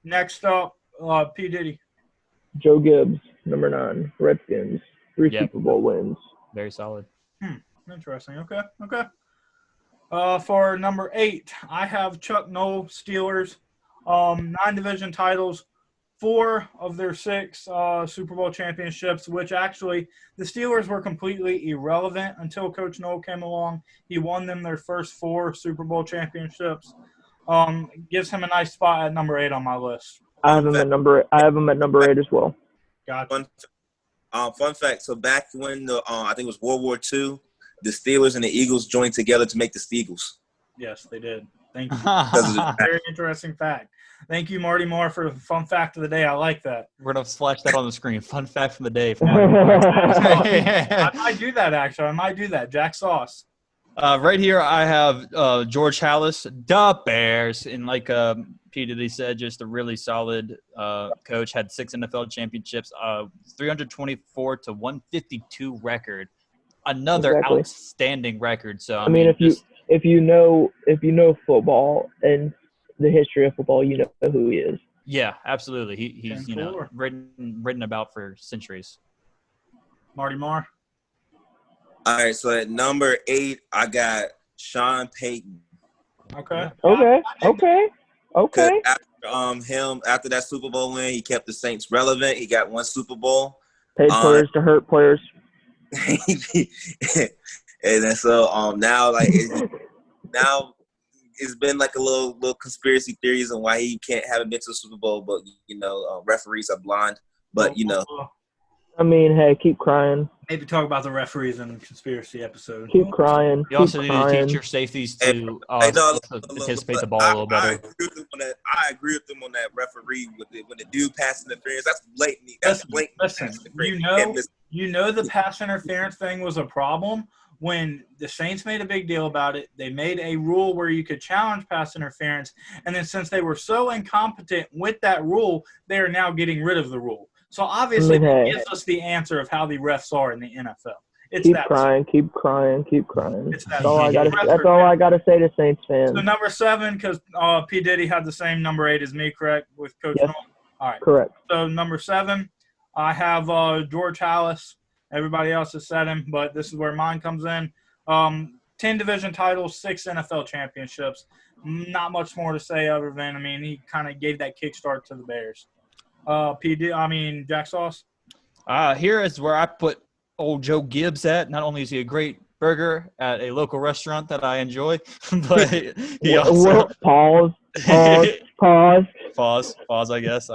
next up, P. Diddy. Joe Gibbs, number 9, Redskins, 3 Super Bowl wins. Very solid. Interesting. Okay. For number 8, I have Chuck Noll, Steelers. 9 division titles, 4 of their 6 Super Bowl championships, which actually the Steelers were completely irrelevant until Coach Noll came along. He won them their first 4 Super Bowl championships. Gives him a nice spot at number 8 on my list. I have him at number 8 as well. Gotcha. Fun fact. So back when I think it was World War II, the Steelers and the Eagles joined together to make the Steagles. Yes, they did. Thank you. Very interesting fact. Thank you, Marty Moore, for the fun fact of the day. I like that. We're going to flash that on the screen. Fun fact from the day. I might do that, actually. I might do that. Jack Sauce. Right here, I have George Halas, the Bears. And like P. Diddy said, just a really solid coach. Had 6 NFL championships, 324 to 152 record. Another outstanding record. So I mean, if you know football and the history of football, you know who he is. Yeah, absolutely. He's written about for centuries. Marty Moore. All right, so at number 8, I got Sean Payton. Okay. After that Super Bowl win, he kept the Saints relevant. He got 1 Super Bowl. Paid players to hurt players. And then so now it's been like a little conspiracy theories on why he haven't been to the Super Bowl, but referees are blind. But I mean, hey, keep crying. Maybe talk about the referees in the conspiracy episode. Keep crying. You also keep need to crying. teach your safeties Hey, to look, anticipate the ball a little better. I agree with them on that referee with when the dude pass interference. That's blatant. That's blatant. Listen, you know the pass interference thing was a problem when the Saints made a big deal about it. They made a rule where you could challenge pass interference, and then since they were so incompetent with that rule, they are now getting rid of the rule. So obviously, it gives us the answer of how the refs are in the NFL. Keep crying. That's all I gotta say to Saints fans. So number 7, because P. Diddy had the same number 8 as me, correct? With Coach Nolan? All right. Correct. So number 7, I have George Halas. Everybody else has said him, but this is where mine comes in. 10 division titles, 6 NFL championships. Not much more to say other than, he kind of gave that kickstart to the Bears. Jack Sauce? Here is where I put old Joe Gibbs at. Not only is he a great burger at a local restaurant that I enjoy, but he also pause. I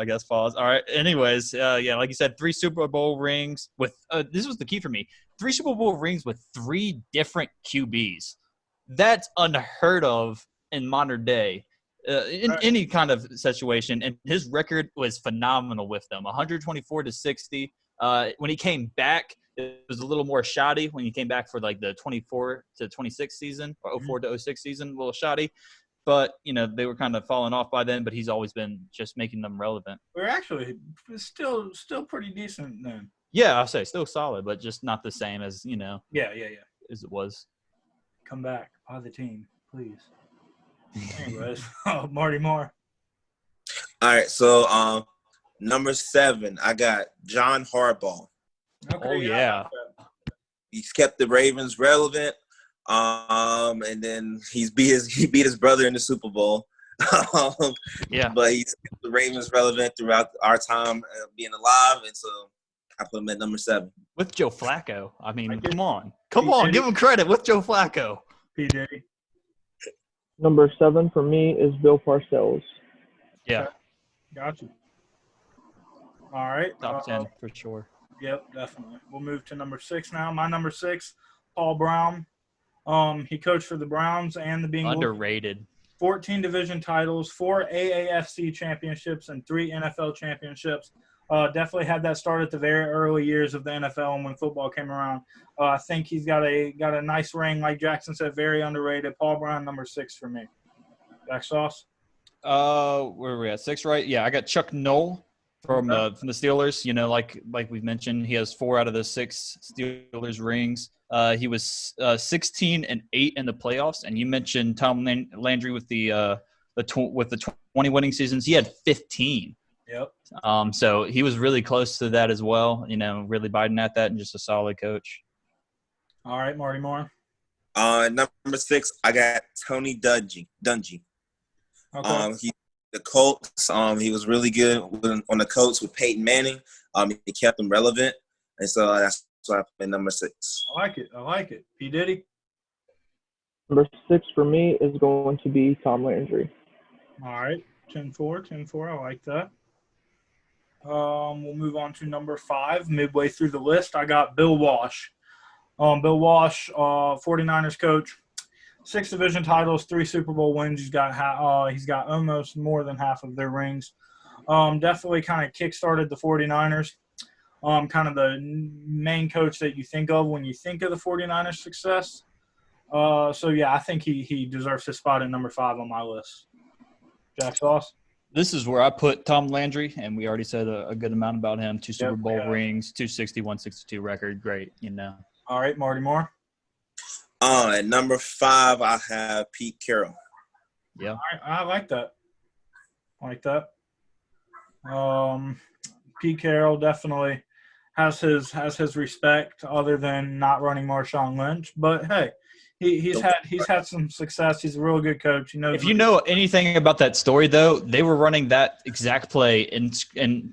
guess pause. All right. Anyways, like you said, 3 Super Bowl rings with this was the key for me. 3 Super Bowl rings with 3 different QBs. That's unheard of in modern day. In any kind of situation, and his record was phenomenal with them. 124-60. When he came back, it was a little more shoddy. When he came back for like the 24-26 season or 04-06 season, a little shoddy. But they were kind of falling off by then. But he's always been just making them relevant. We're actually still pretty decent then. Yeah, I'll say still solid, but just not the same as Yeah. as it was. Come back, buy the team, please. Anyways, Marty Moore. All right, so number 7, I got John Harbaugh. Okay, oh yeah, he's kept the Ravens relevant, and then he beat his brother in the Super Bowl. But he's kept the Ravens relevant throughout our time being alive, and so I put him at number 7 with Joe Flacco. Come on, give him credit with Joe Flacco. P. Diddy. Number 7 for me is Bill Parcells. Yeah. Gotcha. All right. Top 10 for sure. Yep, definitely. We'll move to number 6 now. My number 6, Paul Brown. He coached for the Browns and the Bengals. Underrated. 14 division titles, 4 AAFC championships, and 3 NFL championships. Definitely had that start at the very early years of the NFL and when football came around. I think he's got a nice ring, like Jackson said, very underrated. Paul Brown, number 6 for me. Jack Sauce? Where are we at? 6, right? Yeah, I got Chuck Noll from the Steelers. Like we've mentioned, he has 4 out of the 6 Steelers rings. He was 16-8 in the playoffs, and you mentioned Tom Landry with the 20 winning seasons. He had 15. Yep. So he was really close to that as well. Really biting at that, and just a solid coach. All right, Marty Moore. Number 6, I got Tony Dungy. Okay. The Colts. He was really good on the Colts with Peyton Manning. He kept them relevant, and so that's why I put number 6. I like it. P. Diddy. Number 6 for me is going to be Tom Landry. All right, 10-4. I like that. We'll move on to number 5. Midway through the list, I got Bill Walsh. Bill Walsh, 49ers coach, 6 division titles, 3 Super Bowl wins. He's got almost more than half of their rings. Definitely kind of kickstarted the 49ers. Kind of the main coach that you think of when you think of the 49ers success. I think he deserves his spot at number 5 on my list. Jack Sauce? This is where I put Tom Landry, and we already said a good amount about him. 2 Super Bowl rings, 260, 162 record. Great, All right, Marty Moore. At number 5, I have Pete Carroll. Yeah. I like that. Pete Carroll definitely has his respect, other than not running Marshawn Lynch. But hey, he's had some success. He's a real good coach. If you know anything about that story, though, they were running that exact play in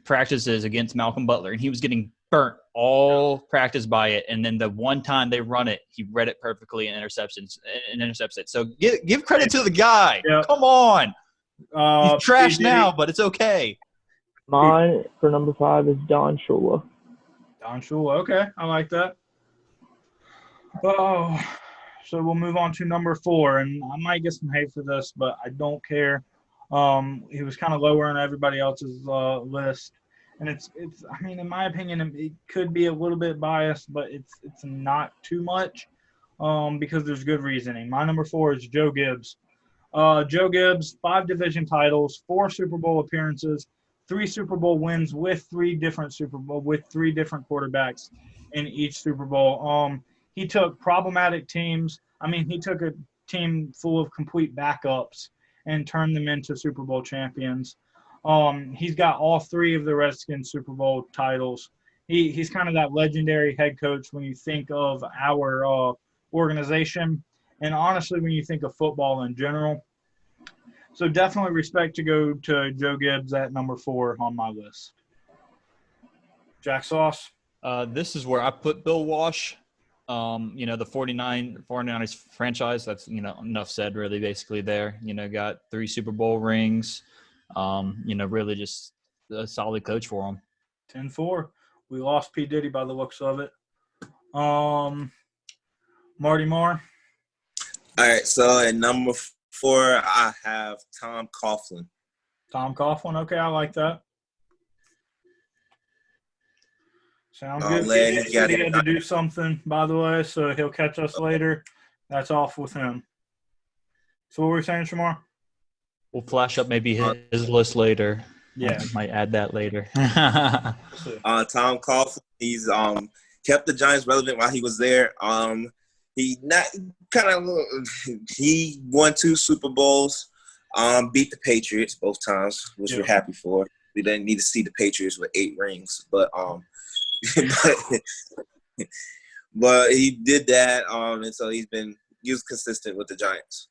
practices against Malcolm Butler, and he was getting burnt all practice by it. And then the one time they run it, he read it perfectly and intercepts it. So give credit to the guy. Yep. Come on. He's trash now, but it's okay. Mine for number 5 is Don Shula. Don Shula. Okay, I like that. Oh, so we'll move on to number 4, and I might get some hate for this, but I don't care. He was kind of lower on everybody else's list, and it's. I mean, in my opinion, it could be a little bit biased, but it's not too much, because there's good reasoning. My number 4 is Joe Gibbs. Joe Gibbs, 5 division titles, 4 Super Bowl appearances, 3 Super Bowl wins with 3 different quarterbacks in each Super Bowl. He took problematic teams. I mean, he took a team full of complete backups and turned them into Super Bowl champions. He's got all 3 of the Redskins Super Bowl titles. He's kind of that legendary head coach when you think of our organization, and honestly, when you think of football in general. So definitely respect to go to Joe Gibbs at number 4 on my list. Jack Sauce? This is where I put Bill Walsh. The 49ers franchise, that's, enough said really basically there. Got 3 Super Bowl rings. Really just a solid coach for him. 10-4. We lost P. Diddy by the looks of it. Marty Marr? All right, so at number 4, I have Tom Coughlin. Tom Coughlin, okay, I like that. Sounds good. He said he had to do something, by the way, so he'll catch us later. That's off with him. So what were you saying, Shamar? We'll flash up maybe his list later. Yeah. Might add that later. Tom Coughlin, he's kept the Giants relevant while he was there. He won 2 Super Bowls, beat the Patriots both times, which we're happy for. We didn't need to see the Patriots with 8 rings, but but he did that, and so he was consistent with the Giants.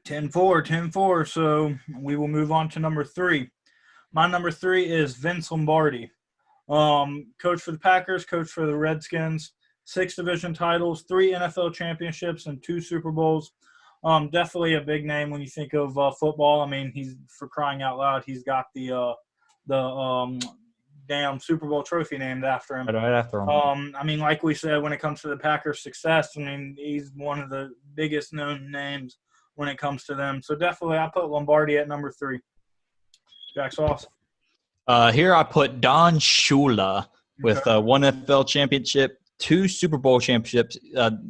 10-4. So we will move on to number 3. My number 3 is Vince Lombardi. Coach for the Packers, coach for the Redskins, 6 division titles, 3 NFL championships, and 2 Super Bowls. Definitely a big name when you think of football. I mean, he's, for crying out loud, he's got the damn Super Bowl trophy named after him. Right after him. I mean, like we said, when it comes to the Packers' success, I mean, he's one of the biggest known names when it comes to them. So definitely, I put Lombardi at number 3. Jack Sauce. Here I put Don Shula with 1 NFL championship, 2 Super Bowl championships.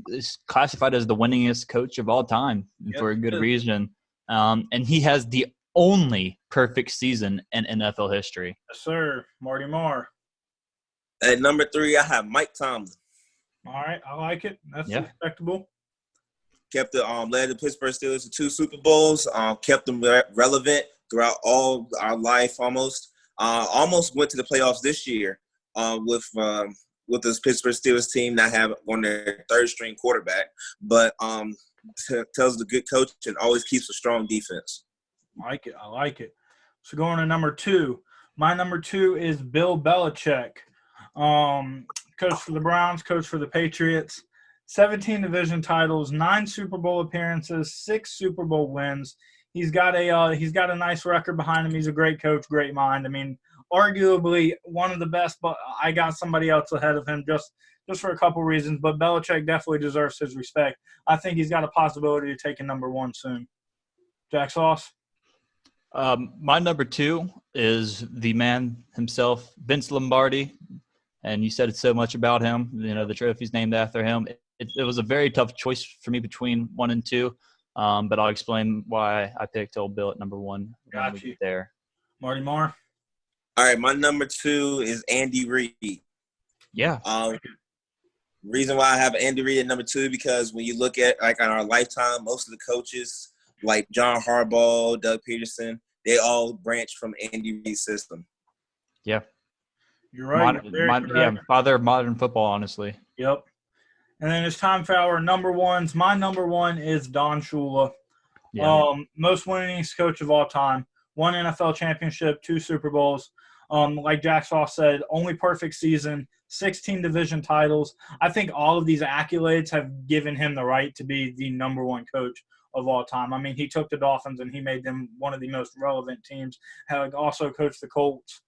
Is classified as the winningest coach of all time for a good reason. And he has the only perfect season in NFL history. Yes, sir. Marty Marr. At number 3, I have Mike Tomlin. All right, I like it. That's respectable. Kept led the Pittsburgh Steelers to 2 Super Bowls. Kept them relevant throughout all our life almost. Almost went to the playoffs this year with this Pittsburgh Steelers team not having on their 3rd string quarterback, but tells the good coach and always keeps a strong defense. I like it. So going to number 2. My number 2 is Bill Belichick. Coach for the Browns, coach for the Patriots, 17 division titles, 9 Super Bowl appearances, 6 Super Bowl wins. He's got a nice record behind him. He's a great coach, great mind. I mean, arguably one of the best, but I got somebody else ahead of him just for a couple reasons. But Belichick definitely deserves his respect. I think he's got a possibility of taking number 1 soon. Jack Sauce? My number 2 is the man himself, Vince Lombardi. And you said so much about him. The trophy's named after him. It was a very tough choice for me between 1 and 2. But I'll explain why I picked old Bill at number 1. Got you. There. Marty Marr? All right, my number 2 is Andy Reid. Yeah. Reason why I have Andy Reid at number 2 because when you look at on our lifetime, most of the coaches like John Harbaugh, Doug Peterson, they all branched from Andy Reid's system. Yeah. You're right. Father of modern football, honestly. Yep. And then it's time for our number 1s. My number 1 is Don Shula. Yeah. Most winningest coach of all time. 1 NFL championship, 2 Super Bowls. Like Jack Sauce said, only perfect season, 16 division titles. I think all of these accolades have given him the right to be the number 1 coach of all time. I mean, he took the Dolphins and he made them one of the most relevant teams. Also coached the Colts.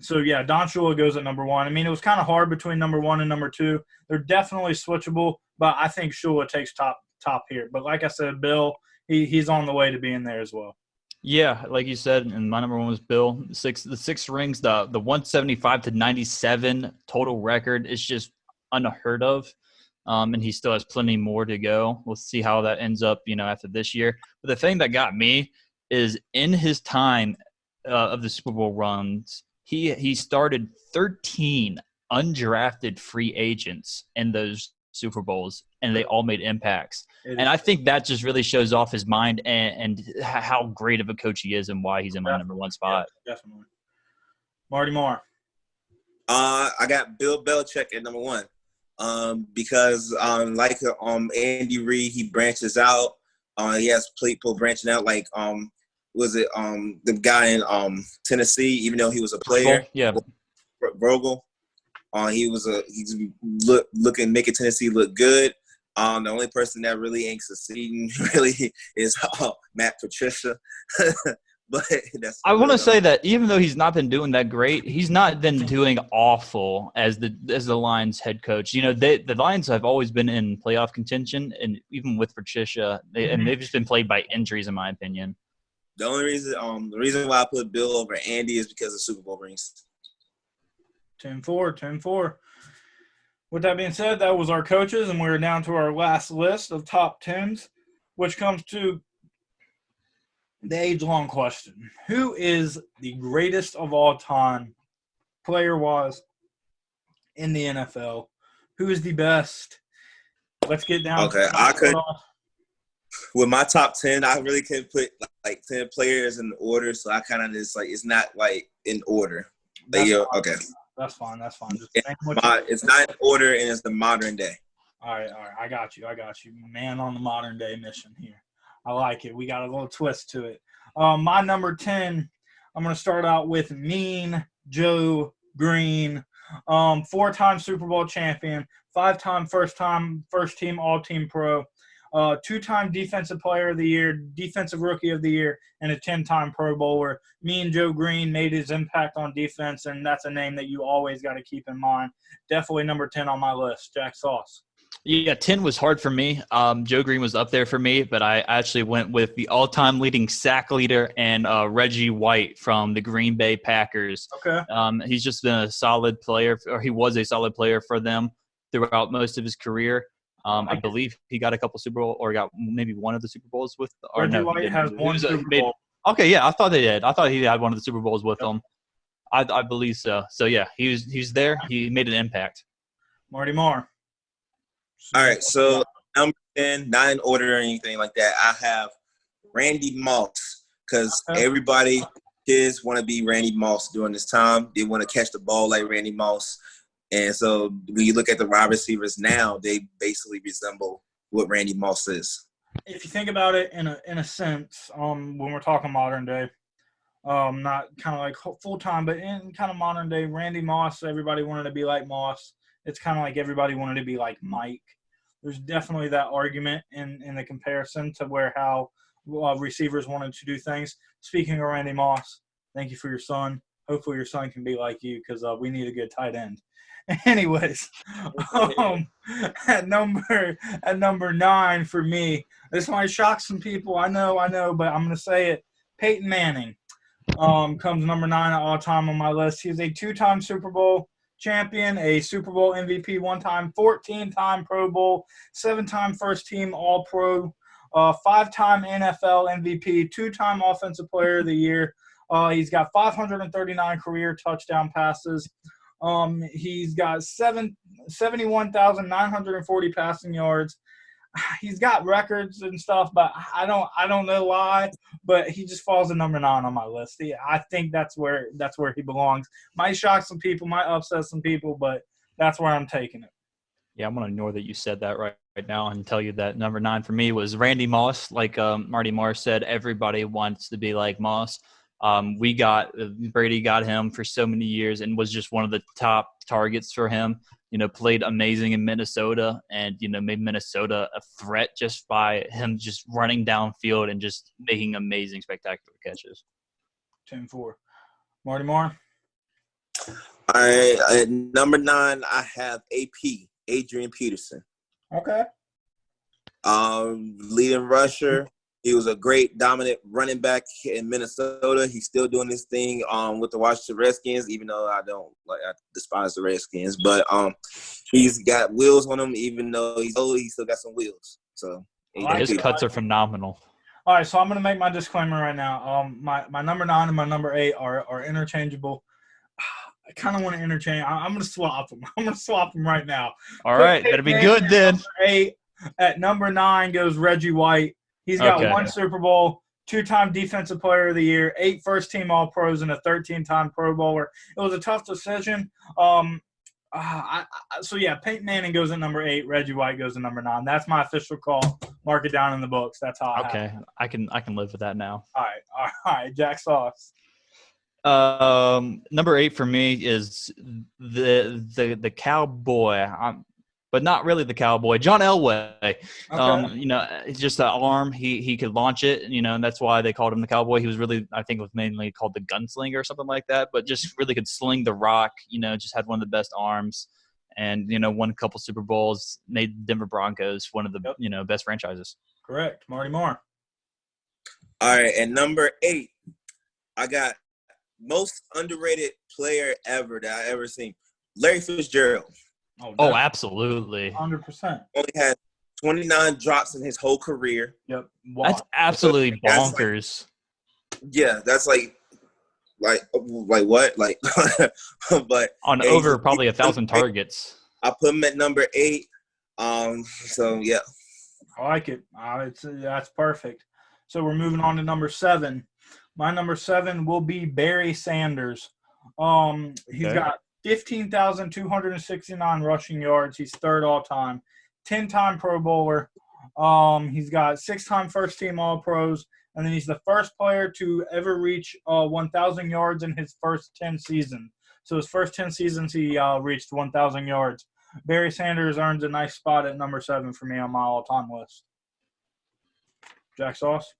So, yeah, Don Shula goes at number 1. I mean, it was kind of hard between number 1 and number 2. They're definitely switchable, but I think Shula takes top here. But like I said, Bill, he's on the way to being there as well. Yeah, like you said, and my number 1 was Bill. The six rings, the 175 to 97 total record is just unheard of. And he still has plenty more to go. We'll see how that ends up, after this year. But the thing that got me is in his time of the Super Bowl runs, he started 13 undrafted free agents in those Super Bowls, and they all made impacts. And I think that just really shows off his mind and how great of a coach he is and why he's in my number 1 spot. Yeah, definitely. Marty Moore. I got Bill Belichick at number 1. Because Andy Reid, he branches out. He has people branching out like the guy in Tennessee, even though he was a player. Yeah. Vogel. He's making Tennessee look good. The only person that really ain't succeeding really is Matt Patricia. But I want to say that even though he's not been doing that great, he's not been doing awful as the Lions head coach. The Lions have always been in playoff contention, and even with Patricia, they've just been plagued by injuries, in my opinion. The only reason, the reason why I put Bill over Andy is because of Super Bowl rings. 10-4. With that being said, that was our coaches, and we're down to our last list of top 10s, which comes to the age-long question. Who is the greatest of all time, player-wise, in the NFL? Who is the best? Let's get down to it. With my top 10, I really can't put like 10 players in order, so I kind of just it's not in order. Okay. That's fine. It's not in order, and it's the modern day. All right. I got you. Man on the modern day mission here. I like it. We got a little twist to it. My number 10, I'm going to start out with Mean Joe Green, 4-time Super Bowl champion, 5-time first team All-Team Pro, 2-time Defensive Player of the Year, Defensive Rookie of the Year, and a 10-time Pro Bowler. Mean Joe Green made his impact on defense, and that's a name that you always got to keep in mind. Definitely number 10 on my list. Jack Sauce. Yeah, 10 was hard for me. Joe Green was up there for me, but I actually went with the all-time leading sack leader and Reggie White from the Green Bay Packers. Okay. He's just been a solid player, or he was a solid player for them throughout most of his career. I believe he got a couple Super Bowl, or got maybe one of the Super Bowls with. Reggie White has one Super Bowl. Okay, yeah, I thought they did. I thought he had one of the Super Bowls with them. I believe so. So yeah, he's there. He made an impact. Marty Moore. All right, so number 10, not in order or anything like that. I have Randy Moss, because everybody, kids want to be Randy Moss during this time. They want to catch the ball like Randy Moss. And so when you look at the wide receivers now, they basically resemble what Randy Moss is. If you think about it in a sense, when we're talking modern day, not kind of like full time, but in kind of modern day, Randy Moss, everybody wanted to be like Moss. It's kind of like everybody wanted to be like Mike. There's definitely that argument in the comparison to how receivers wanted to do things. Speaking of Randy Moss, thank you for your son. Hopefully your son can be like you, because we need a good tight end. Anyways, at number 9 for me, this might shock some people. I know, but I'm going to say it. Peyton Manning comes number 9 at all time on my list. He's a 2-time Super Bowl champion, a Super Bowl MVP 1 time, 14-time Pro Bowl, 7-time first team All-Pro, 5-time NFL MVP, 2-time Offensive Player of the Year. He's got 539 career touchdown passes. He's got 71,940 passing yards. He's got records and stuff, but I don't know why, but he just falls at number 9 on my list. I think that's where he belongs. Might shock some people, might upset some people, but that's where I'm taking it. Yeah, I'm going to ignore that you said that right now and tell you that number 9 for me was Randy Moss. Like Marty Moore said, everybody wants to be like Moss. Brady got him for so many years and was just one of the top targets for him. Played amazing in Minnesota and, made Minnesota a threat just by him just running downfield and just making amazing, spectacular catches. 10-4. Marty Moore? All right, at number 9, I have AP, Adrian Peterson. Okay. Leading rusher. He was a great dominant running back in Minnesota. He's still doing this thing with the Washington Redskins, even though I despise the Redskins. But he's got wheels on him, even though he's old, he still got some wheels. So his cuts are phenomenal. All right, so I'm going to make my disclaimer right now. My number 9 and my number 8 are interchangeable. I kind of want to interchange. I'm going to swap them. I'm going to swap them right now. All right, better be good then. At number 9 goes Reggie White. He's got 1 Super Bowl, 2-time Defensive Player of the Year, 8 first-team All-Pros, and a 13-time Pro Bowler. It was a tough decision. Peyton Manning goes at number 8. Reggie White goes at number 9. That's my official call. Mark it down in the books. That's how I have it. I can live with that now. All right. Jack Sauce. Number 8 for me is the cowboy. But not really the cowboy, John Elway. Okay. Just the arm. He could launch it, and that's why they called him the cowboy. He was really, I think, was mainly called the gunslinger or something like that. But just really could sling the rock. Just had one of the best arms, and won a couple Super Bowls. Made Denver Broncos one of the best franchises. Correct, Marty Moore. All right, and number 8, I got most underrated player ever that I ever seen, Larry Fitzgerald. Oh, absolutely. 100%. Only had 29 drops in his whole career. Yep. Wow. That's absolutely bonkers. That's like what? Like, but on over probably 1,000 targets. I put him at number 8. So yeah. I like it. That's perfect. So we're moving on to number 7. My number 7 will be Barry Sanders. He's got 15,269 rushing yards. He's 3rd all-time. 10-time Pro Bowler. He's got 6-time first-team All-Pros. And then he's the first player to ever reach 1,000 yards in his first 10 seasons. So his first 10 seasons, he reached 1,000 yards. Barry Sanders earns a nice spot at number 7 for me on my all-time list. Jack Sauce?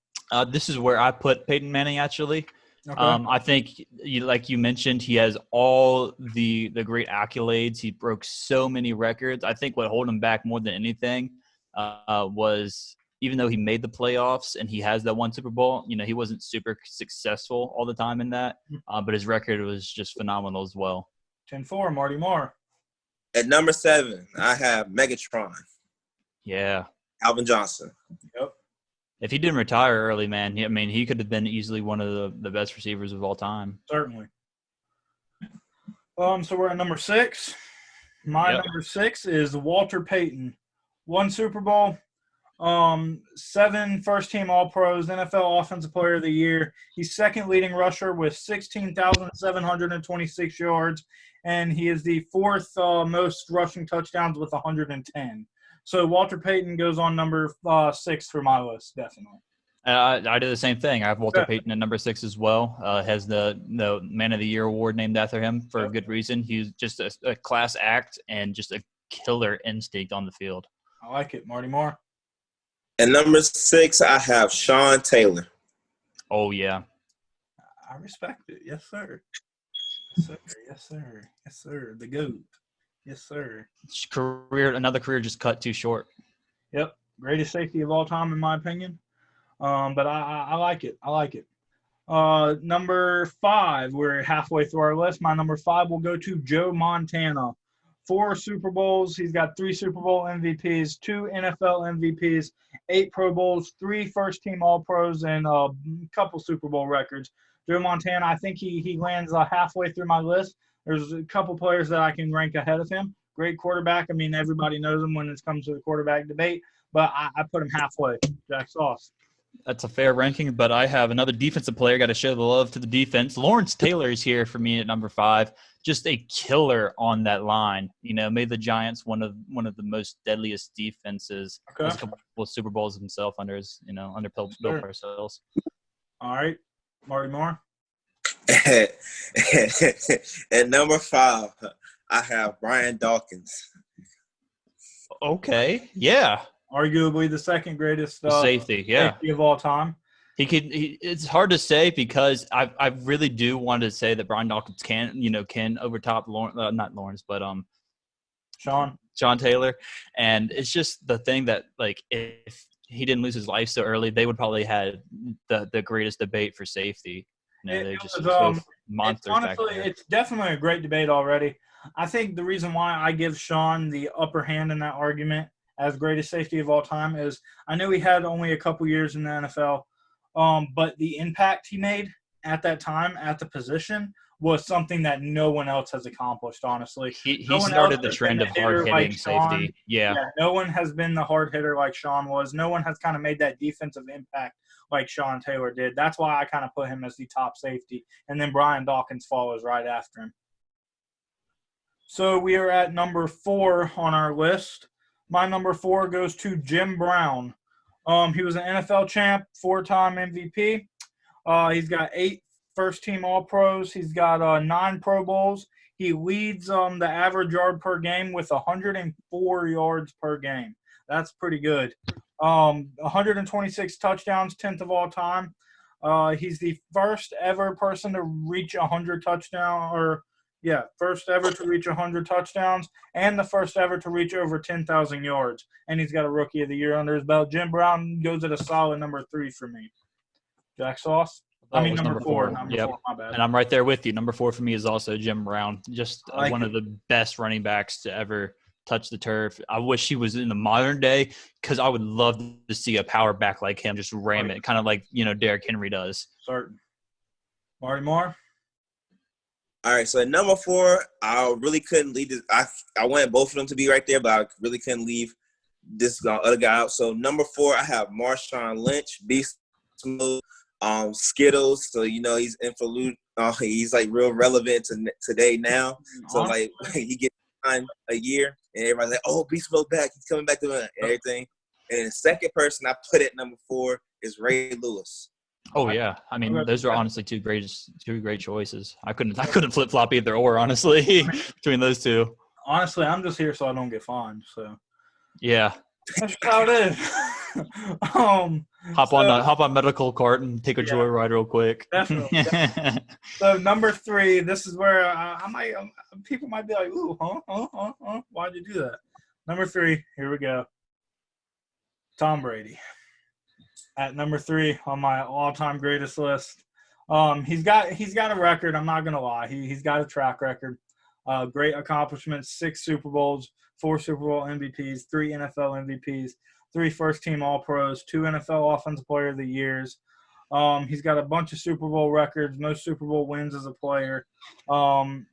This is where I put Peyton Manning, actually. Okay. I think, like you mentioned, he has all the great accolades. He broke so many records. I think what held him back more than anything was, even though he made the playoffs and he has that 1 Super Bowl, he wasn't super successful all the time in that. But his record was just phenomenal as well. 10-4, Marty Moore. At number 7, I have Megatron. Yeah. Alvin Johnson. Yep. If he didn't retire early, man, he could have been easily one of the best receivers of all time. Certainly. So we're at number 6. My number 6 is Walter Payton. 1 Super Bowl, 7 first-team All-Pros, NFL Offensive Player of the Year. He's 2nd leading rusher with 16,726 yards, and he is the 4th most rushing touchdowns with 110. So Walter Payton goes on number 6 for my list, definitely. I do the same thing. I have Walter Payton at number 6 as well. Has the Man of the Year award named after him for a good reason. He's just a class act and just a killer instinct on the field. I like it. Marty Moore. At number 6, I have Sean Taylor. Oh, yeah. I respect it. Yes, sir. Yes, sir. Yes, sir. Yes, sir. The GOAT. Yes, sir. Another career just cut too short. Yep. Greatest safety of all time, in my opinion. But I like it. I like it. Number 5, we're halfway through our list. My number 5 will go to Joe Montana. 4 Super Bowls. He's got 3 Super Bowl MVPs, 2 NFL MVPs, 8 Pro Bowls, 3 first-team All-Pros, and a couple Super Bowl records. Joe Montana, I think he lands halfway through my list. There's a couple players that I can rank ahead of him. Great quarterback. I mean, everybody knows him when it comes to the quarterback debate, but I put him halfway. Jack Sauce. That's a fair ranking, but I have another defensive player. Got to show the love to the defense. Lawrence Taylor is here for me at number 5. Just a killer on that line. Made the Giants one of the most deadliest defenses. Okay. Has a couple of Super Bowls himself under Bill Parcells. All right, Marty Moore. At number 5, I have Brian Dawkins. Okay, yeah. Arguably the second greatest safety of all time. It's hard to say because I really do want to say that Brian Dawkins can overtop not Lawrence, but Sean Taylor, and it's just the thing that like if he didn't lose his life so early, they would probably had the greatest debate for safety. They're just both monsters back there. It's definitely a great debate already. I think the reason why I give Sean the upper hand in that argument as greatest safety of all time is I know he had only a couple years in the NFL, but the impact he made at that time at the position was something that no one else has accomplished, honestly. He started the trend of hard-hitting safety. Yeah, no one has been the hard hitter like Sean was. No one has kind of made that defensive impact like Sean Taylor did. That's why I kind of put him as the top safety. And then Brian Dawkins follows right after him. So we are at number 4 on our list. My number 4 goes to Jim Brown. He was an NFL champ, 4-time MVP. He's got 8 first-team All-Pros. He's got 9 Pro Bowls. He leads the average yard per game with 104 yards per game. That's pretty good. 126 touchdowns, 10th of all time. He's the first ever person to reach 100 touchdowns, first ever to reach 100 touchdowns, and the first ever to reach over 10,000 yards. And he's got a Rookie of the Year under his belt. Jim Brown goes at a solid number 3 for me. Jack Sauce? Number 4. Number 4, my bad. And I'm right there with you. Number 4 for me is also Jim Brown. Just one of the best running backs to ever touch the turf. I wish he was in the modern day because I would love to see a power back like him just ram it, kind of like, Derrick Henry does. Certain. Marty Moore? All right, so at number 4, I really couldn't leave this. I wanted both of them to be right there, but I really couldn't leave this other guy out. So number 4, I have Marshawn Lynch, Beast Mode. Skittles, so he's he's like real relevant to today now. So like he gets time a year, and everybody's like, "Oh, Beast Mode back! He's coming back to everything." And the second person I put at number 4 is Ray Lewis. Oh yeah, I mean those are honestly two great choices. I couldn't flip flop either or honestly between those two. Honestly, I'm just here so I don't get fined. So yeah, that's how it is. Hop on medical cart and take a joyride real quick. Definitely. So number 3, this is where people might be like, "Ooh, huh? Why'd you do that?" Number 3, here we go. Tom Brady at number 3 on my all-time greatest list. He's got a record. I'm not gonna lie. He's got a track record. Great accomplishments: 6 Super Bowls, 4 Super Bowl MVPs, 3 NFL MVPs. 3 first-team All-Pros, 2 NFL Offensive Player of the Years. He's got a bunch of Super Bowl records, most Super Bowl wins as a player, 14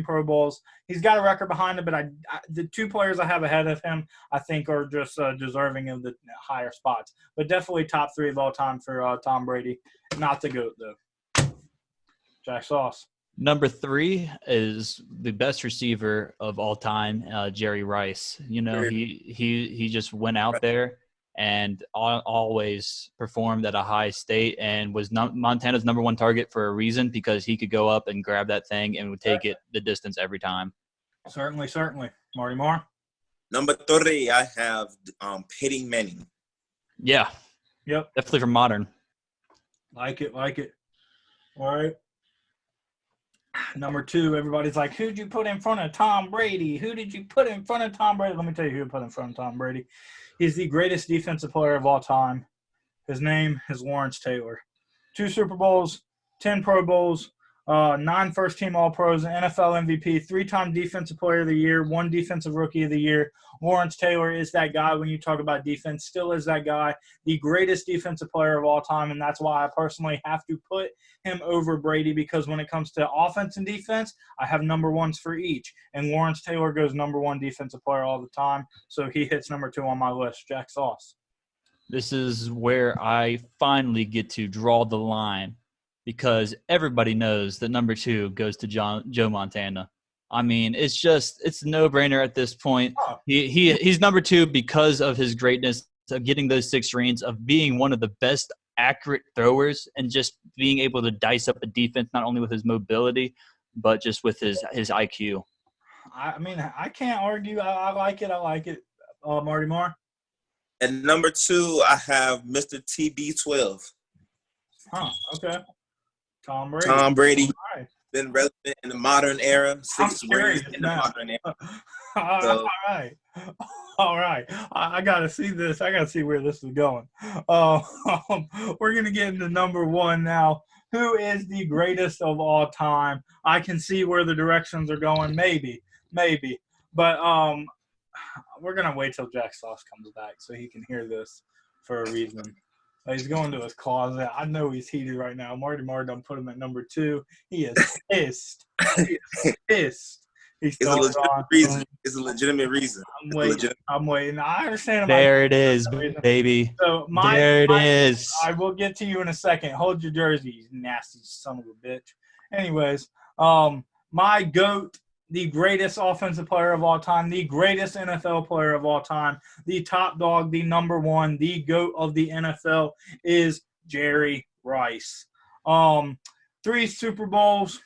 Pro Bowls. He's got a record behind him, but the 2 players I have ahead of him I think are just deserving of the higher spots. But definitely top 3 of all time for Tom Brady. Not the GOAT, though. Jack Sauce. Number 3 is the best receiver of all time, Jerry Rice. He just went out there and always performed at a high state and was Montana's number 1 target for a reason because he could go up and grab that thing and would take it the distance every time. Certainly. Marty Moore? Number 3, I have Peyton Manning. Yeah. Yep. Definitely from modern. Like it. All right. Number 2, everybody's like, who'd you put in front of Tom Brady? Who did you put in front of Tom Brady? Let me tell you who put in front of Tom Brady. He's the greatest defensive player of all time. His name is Lawrence Taylor. 2 Super Bowls, 10 Pro Bowls, 9 first-team All-Pros, an NFL MVP, 3-time Defensive Player of the Year, 1 Defensive Rookie of the Year. Lawrence Taylor is that guy when you talk about defense, still is that guy, the greatest defensive player of all time, and that's why I personally have to put him over Brady because when it comes to offense and defense, I have number 1s for each, and Lawrence Taylor goes number 1 defensive player all the time, so he hits number 2 on my list. Jack Sauce. This is where I finally get to draw the line because everybody knows that number 2 goes to Joe Montana. I mean, it's a no-brainer at this point. He's number 2 because of his greatness of getting those 6 rings, of being one of the best accurate throwers, and just being able to dice up a defense not only with his mobility, but just with his IQ. I mean, I can't argue. I like it. Marty Moore? At number 2, I have Mr. TB12. Huh, okay. Tom Brady. Tom Brady. Right. Been relevant in the modern era. 6 rings in the modern era. All right. All right. I got to see this. I got to see where this is going. We're going to get into number 1 now. Who is the greatest of all time? I can see where the directions are going. Maybe. But we're going to wait till Jack Sauce comes back so he can hear this for a reason. He's going to his closet. I know he's heated right now. Marty Marr done put him at number 2. He is pissed. He's It's a legitimate reason. It's a legitimate reason. I'm waiting. I understand. There it is, baby. So there it is. I will get to you in a second. Hold your jersey, you nasty son of a bitch. Anyways, my GOAT, the greatest offensive player of all time, the greatest NFL player of all time, the top dog, the number 1, the GOAT of the NFL is Jerry Rice. 3 Super Bowls,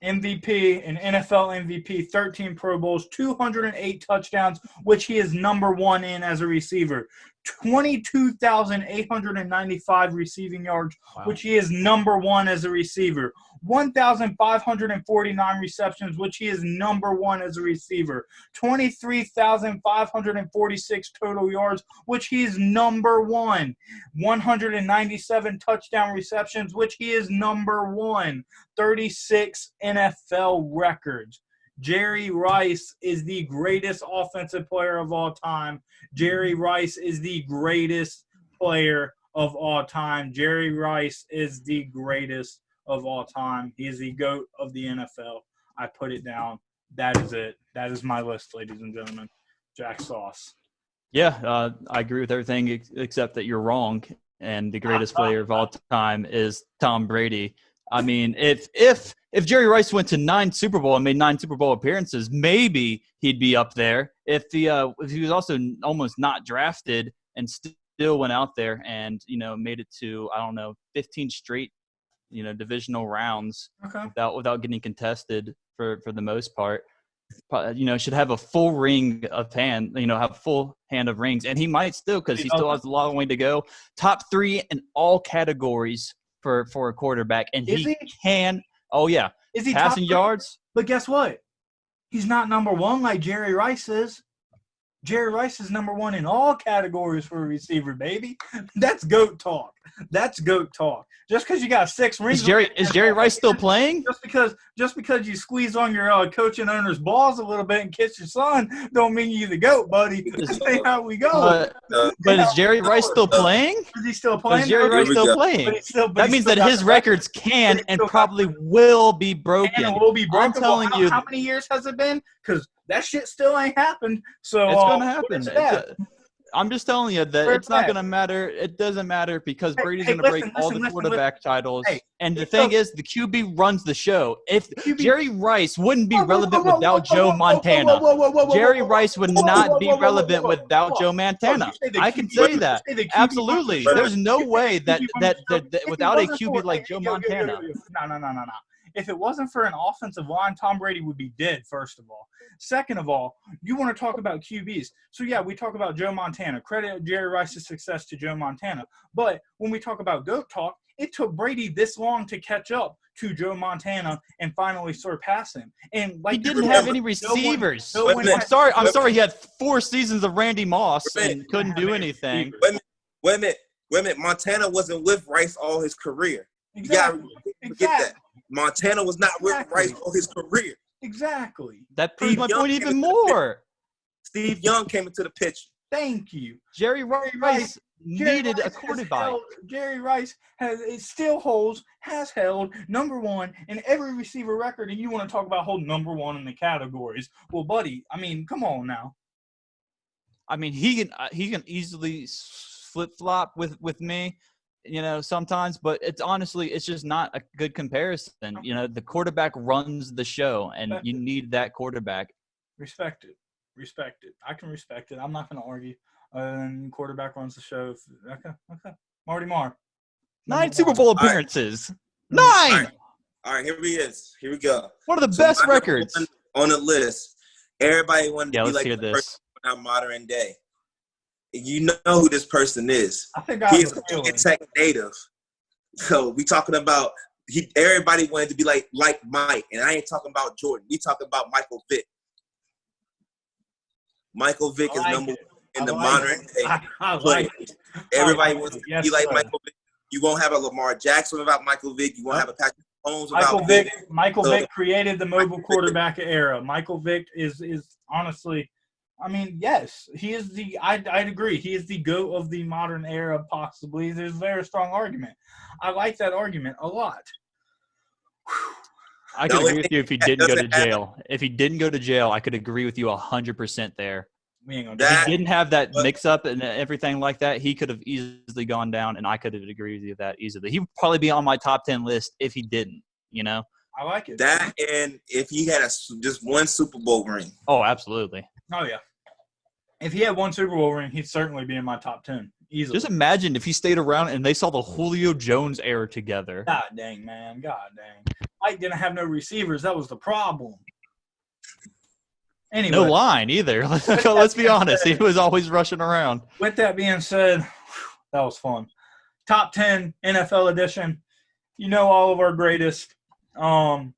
MVP, an NFL MVP, 13 Pro Bowls, 208 touchdowns, which he is number 1 in as a receiver, 22,895 receiving yards, which he is number 1 as a receiver, 1,549 receptions, which he is number 1 as a receiver, 23,546 total yards, which he is number 1, 197 touchdown receptions, which he is number 1, 36 NFL records. Jerry Rice is the greatest offensive player of all time. Jerry Rice is the greatest player of all time. Jerry Rice is the greatest of all time. He is the GOAT of the NFL. I put it down. That is it. That is my list, ladies and gentlemen. Jack Sauce. Yeah, I agree with everything except that you're wrong. And the greatest player of all time is Tom Brady. I mean, if Jerry Rice went to 9 Super Bowl and made 9 Super Bowl appearances, maybe he'd be up there. If he was also almost not drafted and still went out there and made it to 15 straight divisional rounds without getting contested for the most part, should have a full ring of hand, have full hand of rings, and he might still because he still has a long way to go. Top 3 in all categories for a quarterback, and he can. Oh yeah, is he passing yards? But guess what? He's not number 1 like Jerry Rice is. Jerry Rice is number 1 in all categories for a receiver, baby. That's GOAT talk. That's GOAT talk. Just because you got 6 rings. Is Jerry Rice still playing? Just because you squeeze on your coach and owner's balls a little bit and kiss your son, don't mean you the GOAT, buddy. This ain't how we go. But is Jerry Rice still playing? Is he still playing? Is Jerry Rice still playing? That means that his records can and probably will be broken. And will be broken. I'm telling you. How many years has it been? Because that shit still ain't happened. So it's going to happen. I'm just telling you that it's not going to matter. It doesn't matter because Brady's going to break all the quarterback titles. And the thing is, the QB runs the show. If Jerry Rice wouldn't be relevant without Joe Montana. Jerry Rice would not be relevant without Joe Montana. I can say that. Absolutely. There's no way that without a QB like Joe Montana. No. If it wasn't for an offensive line, Tom Brady would be dead, first of all. Second of all, you want to talk about QBs. So, yeah, we talk about Joe Montana. Credit Jerry Rice's success to Joe Montana. But when we talk about GOAT talk, it took Brady this long to catch up to Joe Montana and finally surpass him. And he didn't have any receivers. I'm sorry. He had 4 seasons of Randy Moss and couldn't do anything. Wait a minute. Montana wasn't with Rice all his career. Exactly. Forget that. Montana was not with Rice all his career. Exactly. That proves my point even more. Steve Young came into the picture. Thank you. Jerry Rice needed a quarterback. Jerry Rice has held number 1 in every receiver record, and you want to talk about holding number 1 in the categories. Well, buddy, I mean, come on now. I mean, he can easily flip-flop with me. Sometimes, but it's just not a good comparison. The quarterback runs the show, and you need that quarterback. Respect it. I can respect it. I'm not going to argue. Quarterback runs the show. Okay. Marty Marr. 9 Super Bowl appearances. 9! All right, here he is. Here we go. One of the best records. On the list. Everybody wanted to be let's like hear the this. first one out modern day. you know who this person is. I think I He have is a a feeling. Tech native. So we talking about everybody wanted to be like Mike, and I ain't talking about Jordan. We talking about Michael Vick. Michael Vick is number one in the modern day. I like it. Everybody wants to Yes, be like sir. Michael Vick. You won't have a Lamar Jackson without Michael Vick. You won't have a Patrick Mahomes Michael without Vick. Vick. Michael So- Vick created the mobile quarterback era. Michael Vick is honestly, I mean, yes, he is the. I'd agree. He is the GOAT of the modern era, possibly. There's a very strong argument. I like that argument a lot. I could agree with you if he didn't go to jail. If he didn't go to jail, I could agree with you 100% there. We ain't gonna If do he didn't have that mix-up and everything like that, he could have easily gone down, and I could have agreed with you with that easily. He would probably be on my top 10 list if he didn't, you know? I like it. That and if he had just one Super Bowl ring. Oh, absolutely. Oh yeah. If he had one Super Bowl ring, he'd certainly be in my top 10 easily. Just imagine if he stayed around and they saw the Julio Jones era together. God dang, man. God dang. Mike didn't have no receivers. That was the problem. Anyway, No line either. Let's be honest. He was always rushing around. with that being said, that was fun. Top 10 NFL edition. You know all of our greatest. Follow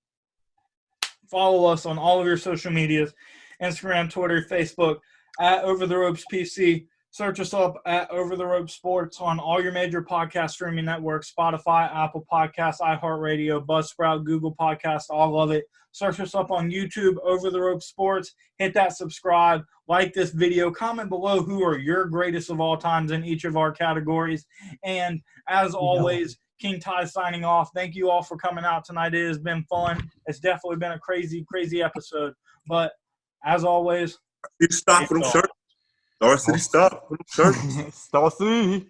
us on all of your social medias, Instagram, Twitter, Facebook, at Over the Ropes PC. Search us up at Over the Ropes Sports on all your major podcast streaming networks, Spotify, Apple Podcasts, iHeartRadio, Buzzsprout, Google Podcasts, all of it. Search us up on YouTube, Over the Ropes Sports. Hit that subscribe, like this video, comment below who are your greatest of all times in each of our categories. And as always, KingTy signing off. Thank you all for coming out tonight. It has been fun. It's definitely been a crazy, crazy episode. But as always, Stop for them shirts. Star City, stop for them shirts. Star City.